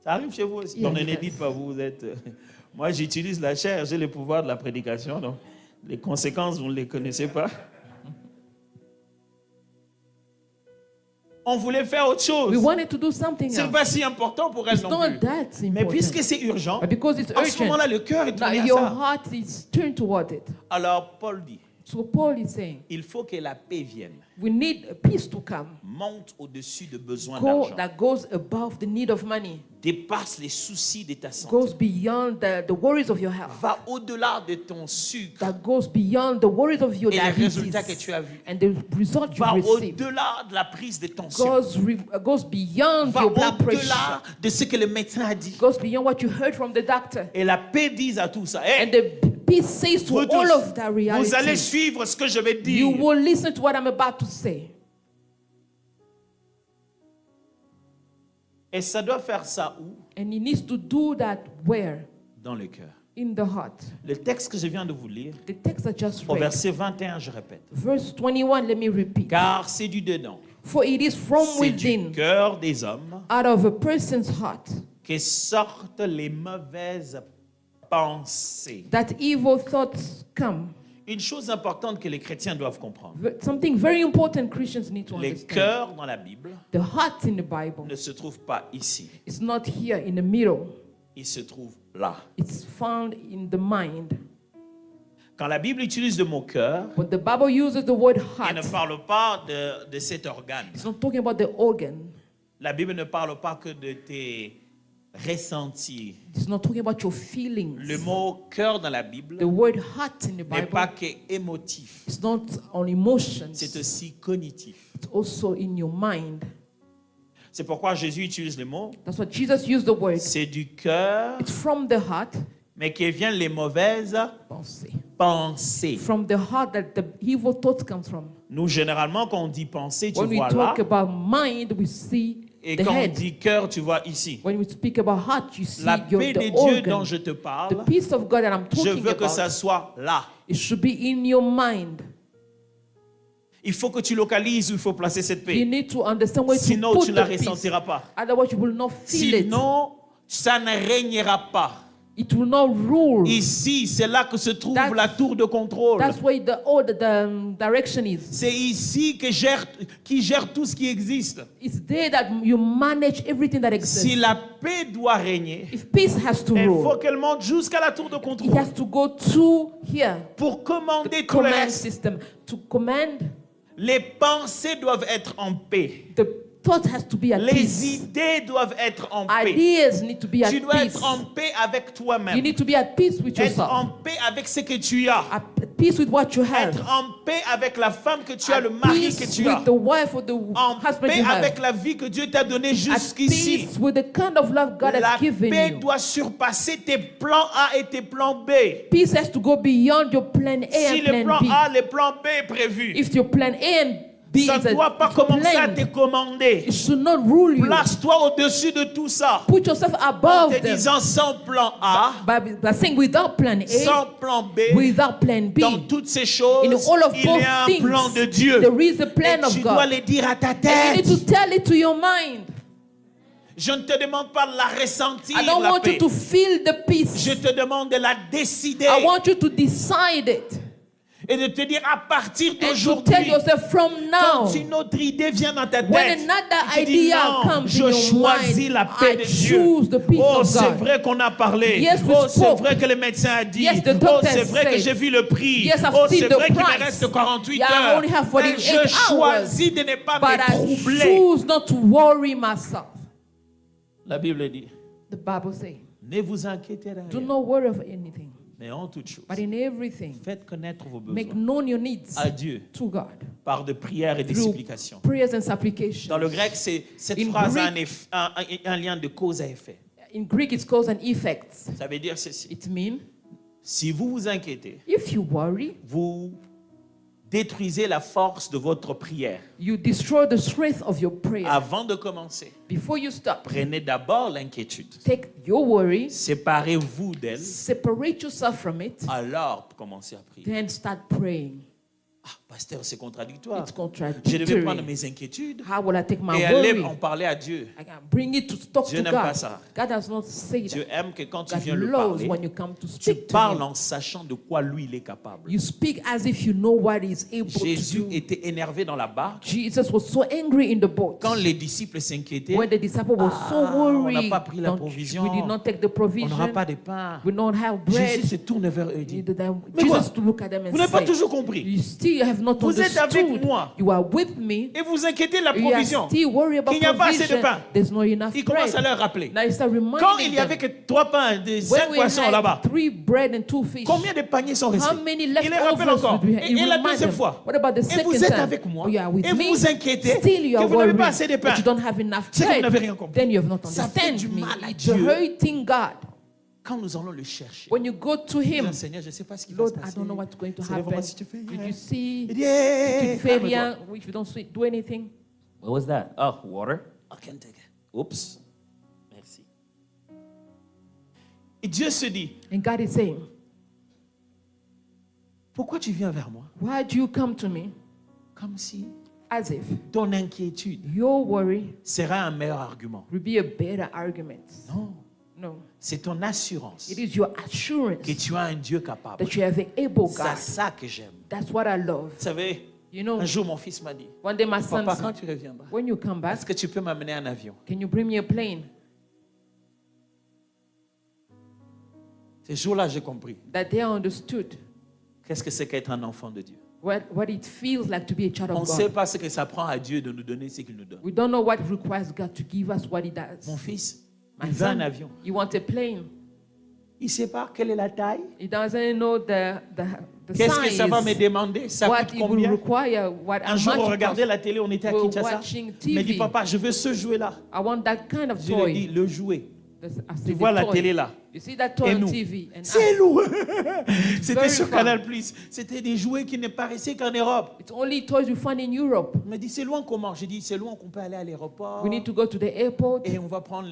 Ça arrive chez vous aussi. Yeah, Non, ne yes. dites pas, vous êtes... Moi, j'utilise la chair, j'ai le pouvoir de la prédication, donc les conséquences, vous ne les connaissez pas. On voulait faire autre We chose. wanted to do something Ce n'est else. pas si important pour elle It's non not plus. that Mais important. puisque c'est urgent, But because it's en ce urgent, moment-là, le cœur est now tourné à your ça. heart is turned toward it. Alors, Paul dit, So Paul is saying, il faut que la paix vienne, we need a peace to come, monte au-dessus de besoins go, d'argent, that goes above the need of money, dépasse les soucis de ta santé, goes beyond the worries of your health, va au-delà de ton sucre that goes beyond the worries of your et les diabetes, résultats que tu as vus, and the result you va receive au-delà de la prise de tension, goes beyond va your blood au-delà pressure, de ce que le médecin a dit. goes beyond what you heard from the doctor. Et la paix dit à tout ça, hey, And the peace says to vous all tous, of that vous allez reality, suivre ce que je vais you dire. will listen to what I'm about to say. Et ça doit faire ça où? And he needs to do that where? Dans le cœur. In the heart. Le texte que je viens de vous lire, The text I just au read. verset 21, je répète. Verse 21, let me repeat. Car c'est du dedans, For it is from c'est du within, cœur des hommes out of a person's heart, que sortent les mauvaises pensées. that evil thoughts come. Une chose importante que les chrétiens doivent comprendre. Something very important Christians need to Les understand. cœurs dans la Bible The heart in the Bible ne se trouvent pas ici. is not here in the middle. Ils se trouvent là. It's found in the mind. Quand la Bible utilise le mot cœur, But the Bible uses the word elle ne heart. parle pas de cet organe. It's not talking about the organ. La Bible ne parle pas que de tes ressentis. It's not talking about your feelings. Le mot cœur dans la Bible The word heart in the n'est Bible pas que émotif, is not on emotions. c'est aussi cognitif. It's also in your mind. C'est pourquoi Jésus utilise le mot. That's what Jesus used the word. C'est du cœur, It's from the heart. mais qui viennent les mauvaises Pensée. pensées. From the heart that the evil thoughts come from. Nous, généralement, quand on dit pensée, tu When we vois là. talk about mind, we see Et the quand on head. dit cœur, tu vois ici. When we speak about heart, you see La paix de the Dieu dont organ. je te The parle, peace of God that I'm je talking veux que ça about, soit là. it should be in your mind. Il faut que tu localises où il faut placer cette You paix. need to understand where Sinon, to tu put ne la the peace. ressentiras pas. Otherwise, you will not feel it. Sinon, ça ne régnera pas. It will not rule. Ici, c'est là que se trouve That's- la tour de contrôle. That's where the direction is. C'est ici qui gère tout ce qui existe. It's there that you manage everything that exists. Si la paix doit régner, If peace has to il faut rule, qu'elle monte jusqu'à la tour de it contrôle has to go to here. pour commander tout le Command reste. system. To command, Les pensées doivent être en paix. the thought has to be at Les peace. idées doivent être en paix. Ideas need to be at Tu dois peace. être en paix avec You toi-même. need to be at peace with Être yourself. en paix avec ce que tu as. At peace with what you have. Être en paix avec la femme que tu as, At le mari que peace tu as. with the wife or the En husband paix you have. avec la vie que Dieu t'a donnée At jusqu'ici. peace with the kind of love God La has given paix you. doit surpasser tes plans A et tes plans B. Peace has to go beyond your plan A Si and le plan plan B. A, le plan B est prévu, If your plan A and B ça is ne doit pas a commencer à plan, te commander. it should not rule you. Place-toi au-dessus de tout ça. Put yourself En above te them. disant sans plan A, By saying without plan A, sans plan B, without plan B, dans toutes ces choses, in all of il those y a un things, plan de Dieu. there is a plan Et of tu dois God. le dire à ta And you tête. need to tell it to your mind. Je ne te demande pas de la ressentir, I don't la want paix. you to feel the peace. Je te demande de la décider. I want you to decide it. et de te dire à partir and to tell d'aujourd'hui, yourself from now, quand une autre idée vient dans ta when tête, another tu dis idea non, comes in je your choisis mind, la paix I de Dieu. choose the peace Oh, of c'est God. vrai qu'on a parlé. Yes, we Oh, c'est spoke. vrai que le médecin a dit. Yes, the Oh, doctor c'est vrai que said. j'ai vu le prix. Yes, I've Oh, seen c'est the vrai qu'il me price. reste 48 Yeah, I heures. only have Mais 48 je hours. choisis de ne pas But me I troubler. choose not to worry myself. La Bible dit, The Bible says, ne vous inquiétez de do rien, not worry of anything, mais en toute chose, but in everything, faites connaître vos make besoins known your needs à Dieu to God par de prières et des through supplications. prayers and supplications. Dans le grec, cette In phrase a Greek- un lien de cause à effet. In Greek, it's cause and effect. Ça veut dire ceci. It means Si vous vous inquiétez, if you worry, vous détruisez la force de votre prière. you destroy the strength of your prayer. Avant de commencer, Before you stop, prenez d'abord l'inquiétude. take your worry, Séparez-vous d'elle, separate yourself from it, alors commencez à prier. then start praying. Ah, pasteur, c'est contradictoire. It's Je devais contradictory. prendre mes inquiétudes How will I take my et aller worry? en parler à Dieu. I can bring it to talk Dieu to n'aime God. pas ça. God does not say Dieu that. aime que quand tu God viens le loves parler, when you come to tu speak to parles Him. en sachant de quoi lui il est capable. You speak as if you know what He's able Jésus to do. était énervé dans la barque. Jesus was so angry in the boat. Quand les disciples s'inquiétaient, When the disciples were so on n'a worried, pas pris la don't- provision. we did not take the on provision. n'aura pas de pain. We don't have bread. Jésus se tourne vers eux et dit, Mais Jesus quoi? to look at them and vous n'avez pas say, toujours compris. you still have not Vous êtes avec understood. moi. You are with me. Et vous inquiétez de la You are provision. still worried about Qu'il n'y a pas assez de provision. pain. There's not enough Il commence à bread. leur rappeler. Now he start reminding Quand il y avait them. que 3 pains et 5 When we poissons had là-bas, 3 bread and 2 fish, combien de paniers sont restés? how many Il les rappelle leftovers encore. did we have? Et la Remind deuxième them. fois. What about the Et second vous êtes time? avec moi. Oh, you are with Et vous me. vous inquiétez Still you que are vous n'avez worried pas assez de pain. that you don't have enough C'est que vous n'avez bread. rien compris. Then you have not Ça fait understand du me. mal à It's Dieu. hurting God. Quand nous allons le chercher, When you go to dis, Him, Seigneur, je ne sais pas ce qui va Lord, se I passer. don't know what's going to C'est le moment happen. si tu fais Did rien. you see? Il dit, Tu hey, fais calme-toi. rien. If you don't do anything, What was that? Oh, water. I can take it. Oups. Merci. Et Dieu se dit, and God is saying, pourquoi tu viens vers moi? why do you come to me Comme si as if ton inquiétude your worry sera un meilleur argument. would be a better argument? Non, No. c'est ton assurance It is your assurance que tu as un Dieu capable. that you have an able C'est God. ça que j'aime. That's what I love. Vous savez, You know, un jour mon fils m'a dit, one day my son papa, quand said, tu reviendras, when you come back, est-ce que tu peux m'amener en avion? can you bring me a plane? Ce jour-là, j'ai compris. That they understood Qu'est-ce que c'est qu'être un enfant de Dieu? what it feels like to be a child On ne of sait God. pas ce que ça prend à Dieu de nous donner ce qu'il nous donne. We don't know what it requires God to give us what He does. Mon fils, My il veut un son, avion. you want a plane. Il ne sait pas quelle est la taille. He doesn't know the Qu'est-ce que ça va me size, demander? Ça what coûte it will combien? require, Un jour, on how much it regardait costs. la télé, on était à We're Kinshasa. watching Il m'a dit, TV. papa, je veux ce jouet-là. I want that kind of Je lui ai dit, toy. le jouet. I said, Tu the vois la toy. télé là. You see that toy Et on nous. TV. And C'est us. lourd. C'était Very sur fun. Canal+. C'était des jouets qui n'apparaissaient qu'en Europe. It's only toys you find in Europe. Il m'a dit, c'est loin comment? J'ai dit, c'est loin qu'on peut aller à l'aéroport. We need to go to the airport. Et on va prendre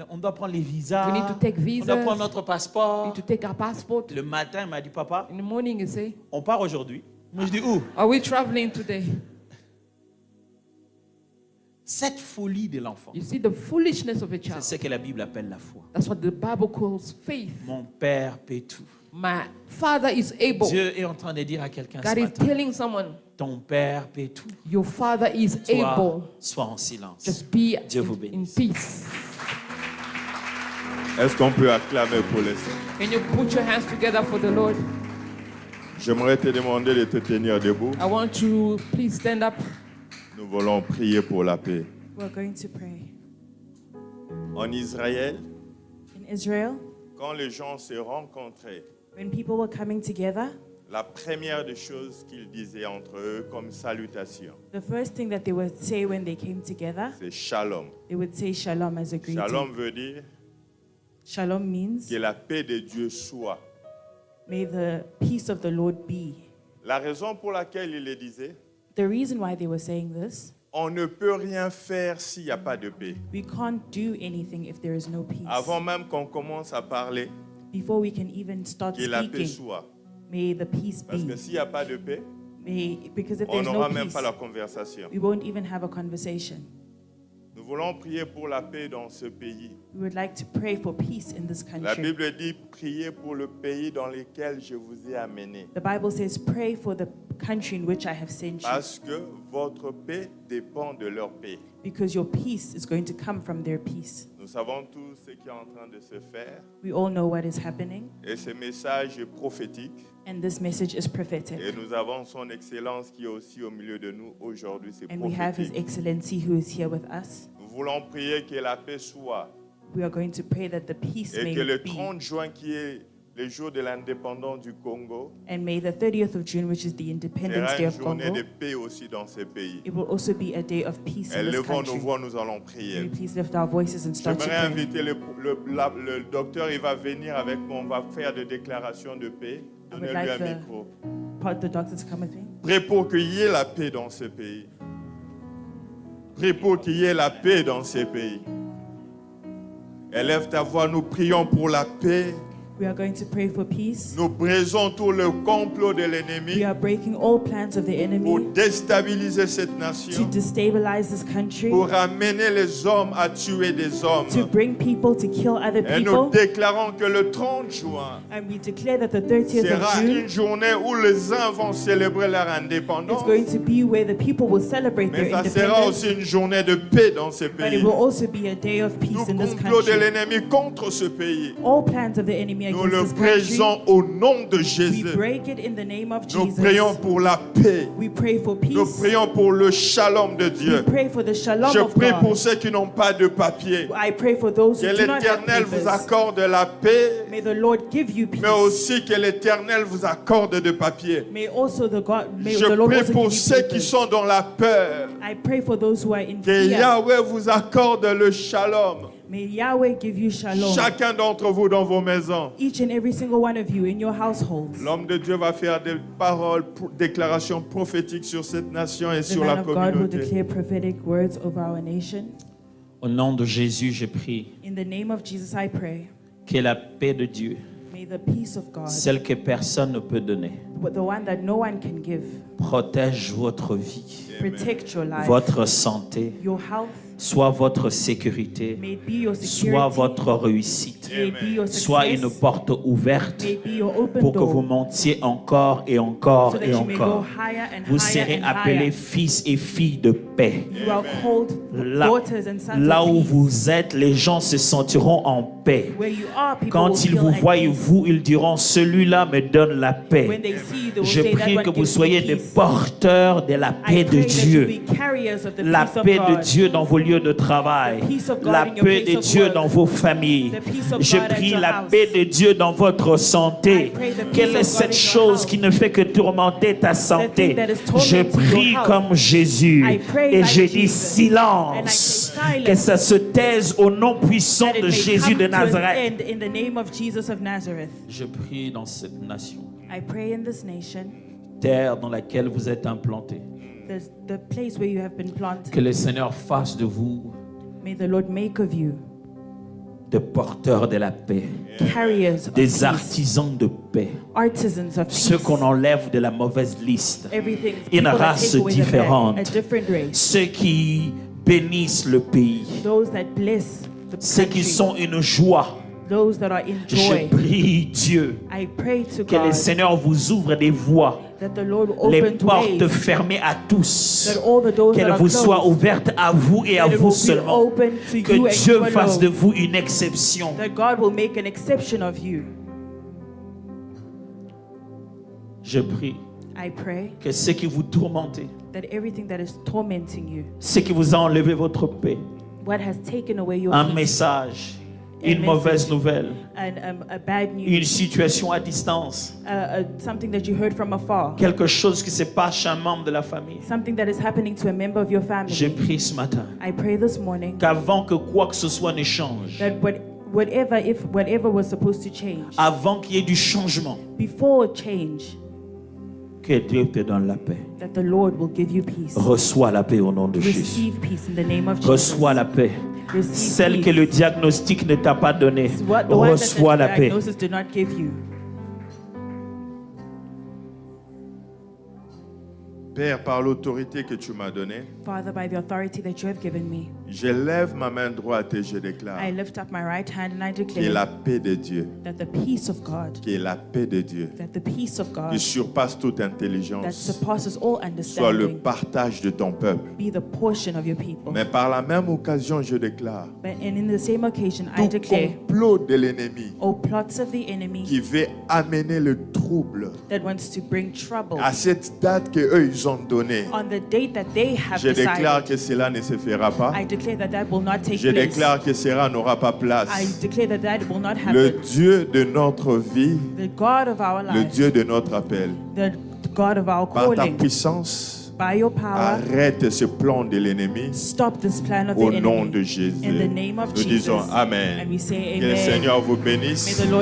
on doit prendre les visas. We need to take On doit visas. prendre notre We passeport. need to take our passport. Le matin, il m'a dit, papa, In the morning, you say, on part aujourd'hui. Moi, je dis, où? are we traveling today? Cette folie de l'enfant, You see the foolishness of a c'est child. ce que la Bible appelle la foi. That's what the Bible calls faith. Mon Père paie tout. My Father is able. Dieu est en train de dire à quelqu'un ce God is matin, telling someone, ton Père paie tout. your Father is able. Toi, sois en silence. Just be Dieu vous in bénisse. peace. Est-ce qu'on peut acclamer pour le Seigneur? Can you put your hands together for the Lord? J'aimerais te demander de te tenir debout. I want you, please stand up. Nous voulons prier pour la paix. We're going to pray. En Israël, In Israel, quand les gens se rencontraient, when people were coming together, la première des choses qu'ils disaient entre eux comme salutation, the first thing that they would say when they came together, c'est shalom. they would say shalom as a greeting. Shalom veut dire Shalom means, que la paix de Dieu soit. may the peace of the Lord be. La raison pour laquelle il le disait, The reason why they were saying this, on ne peut rien faire s'il n'y a pas de paix. we can't do anything if there is no peace. Avant même qu'on commence à parler, Before we can even start que la paix speaking, soit. may the peace Parce que be. s'il n'y a pas de paix, Because if on there's no n'aura même peace, pas la conversation. we won't even have a conversation. Nous voulons prier pour la paix dans ce pays. We would like to pray for peace in this La country. Bible dit priez pour le pays dans lequel je vous ai amené. The Bible says, pray for the country in which I have sent you, Parce que votre paix dépend de leur paix. because your peace is going to come from their peace. Nous savons tous ce qui est en train de se faire. We all know what is happening, Et ce message est prophétique. and this message is prophetic. Et nous avons son excellence qui est aussi au milieu de nous aujourd'hui. C'est And we have His prophétique. Excellency who is here with us. Nous voulons prier que la paix soit. We are going to pray that the peace Et may que le be. 30 juin, qui est le jour de l'indépendance du Congo, And may the 30th of June, which is the Independence sera Day une of journée Congo, de paix aussi dans ce pays. it will also be a day of peace in this Élevons nos country. voix, nous allons Will prier. you please lift our voices and start to J'aimerais pray? inviter le docteur, il va venir avec moi, on va faire des déclarations de paix. I would Donnez-lui like un the- micro. Part the doctor to come with me. Prie pour qu'il y ait la paix dans ce pays. Prie pour qu'il y ait la paix dans ce pays. Élève ta voix, nous prions pour la paix. We are going to pray for peace. Nous brisons tout le complot de We l'ennemi are breaking all plans of the pour enemy déstabiliser cette to nation, destabilize this country, pour amener les hommes à tuer des hommes. to bring people to kill other Et nous people. déclarons que le 30 juin And we declare that the 30th sera of June une journée où les uns vont célébrer leur is indépendance, going to be where the people will celebrate mais their ça sera independence, aussi une journée de paix dans ce but it pays. will also be a day of Tout peace in this complot de country. l'ennemi contre ce pays, All plans of the enemy nous against le this country, brisons au nom de we Jésus. break it in the name of Nous prions Jesus. pour la paix. We pray for Nous peace. prions pour le shalom de We Dieu. pray for the shalom Je of prie pour God. ceux qui n'ont pas de papier. I pray for those Que who do not have l'Éternel vous papers. accorde la paix, May the Lord give you peace. mais aussi que l'Éternel vous accorde de papier. May also the God, may Je the Lord prie also pour give you ceux qui papers. sont dans la peur. I pray for those who are in Que fear. Yahweh vous accorde le shalom. May Yahweh give you shalom. Chacun d'entre vous dans vos maisons. Each and every single one of you in your households. L'homme de Dieu va faire des paroles, déclarations prophétiques sur cette nation et The sur la man of God will communauté. declare prophetic words over our nation. Au nom de Jésus, je prie In the name of Jesus, I pray. que la paix de Dieu, May the peace of God, celle que personne ne peut donner, the one that no one can give, protège votre vie, protect your life, votre santé, your health. soit votre sécurité, May it be your soit security. votre réussite, May it be your soit success. une porte ouverte May it be your open pour que vous door. montiez encore et encore So that et you may go encore. higher and Vous higher serez and appelés higher. fils et filles de paix. You are called Là, daughters and sons là of où peace. vous êtes, les gens se sentiront en paix. Where you are, people will Quand ils feel vous at voient, peace. vous, ils diront, celui-là me donne la When paix. they see you, they will Je say, prie that que one vous gives me soyez des peace. porteurs de la paix I de pray that you Dieu. be carriers of the La peace of paix de God. Dieu dans vos lieux de travail. The peace of God La in your paix place de of Dieu work. dans vos familles. The peace of Je God at prie your la house. paix de Dieu dans votre santé. I pray the peace Quelle est of God cette in your chose house. qui ne fait que tourmenter ta santé? thing that is Je tormenting prie your health. comme Jésus I pray et like je dis Jesus. And I silence. say silence. Que ça se taise au nom puissant That it de may Jésus come de to an Nazareth. end in the name of Jesus of Nazareth. Je prie dans cette nation, I pray in this nation, terre dans laquelle vous êtes implantés, the place where you have been planted. que le Seigneur fasse de vous May the Lord make of you des porteurs de la paix, carriers of des peace, artisans de paix, artisans of ceux peace. qu'on enlève de la mauvaise liste, Everything, une people that race take away the bad, différente. a different race. ceux qui bénissent le pays, Those that bless the ceux qui country, sont une joie. those that are in Je joy. prie Dieu I pray to que le God Seigneur vous ouvre des voies, that the Lord les open portes ways, fermées à tous, that all the doors that qu'elles are vous soient closed, ouvertes à vous et à that it vous will be seulement. open to Que you and Dieu you fasse de alone, vous une exception. that God will make an exception of you. Je prie I pray que ce qui vous tourmente, that everything that is tormenting you, ce qui vous a enlevé votre paix, what has taken away your un peace, message, A une mauvaise message. nouvelle, and a bad une news, situation à distance, something that you heard from afar, quelque chose qui se passe chez un membre de la famille. something that is happening to a member of your Je family. prie ce matin I pray this morning qu'avant que quoi que ce soit ne change, that whatever was supposed to change, avant qu'il y ait du changement, before change, que Dieu te donne la paix. that the Lord will give you peace. Reçois la paix au nom de Jésus. Receive peace in the name of Jesus. Reçois la paix. Receive Celle peace. que le diagnostic ne t'a pas donnée, What the one that reçois the la paix. diagnosis did not give you. Père, par l'autorité que tu m'as donnée, Father, by the authority that you have given me, je lève ma main droite et je déclare I lift up my right hand and I que declare la paix de Dieu, that the peace of God, que la paix de Dieu, that the peace of God qui surpasse toute that intelligence, surpasses all soit le understanding partage de ton peuple. be the portion of your people. Mais par la même occasion, je déclare And in the same occasion, I tout declare complot de l'ennemi all plots of the enemy qui veut amener le trouble that wants to bring trouble à cette date que eux ils ont donnée. on the date that they have Je déclare decided. que cela ne se fera pas. I declare that that will not take Je place. déclare que cela n'aura pas place. I declare that that will not Le happen. Dieu de notre vie, The God of our le life, Dieu de notre appel, the God of our par ta calling, puissance, by your power, arrête ce plan de l'ennemi stop this plan of au the nom enemy. de Jésus. In the name of Nous disons Jesus. Amen. And we say Que le amen. Seigneur vous May bénisse. the Lord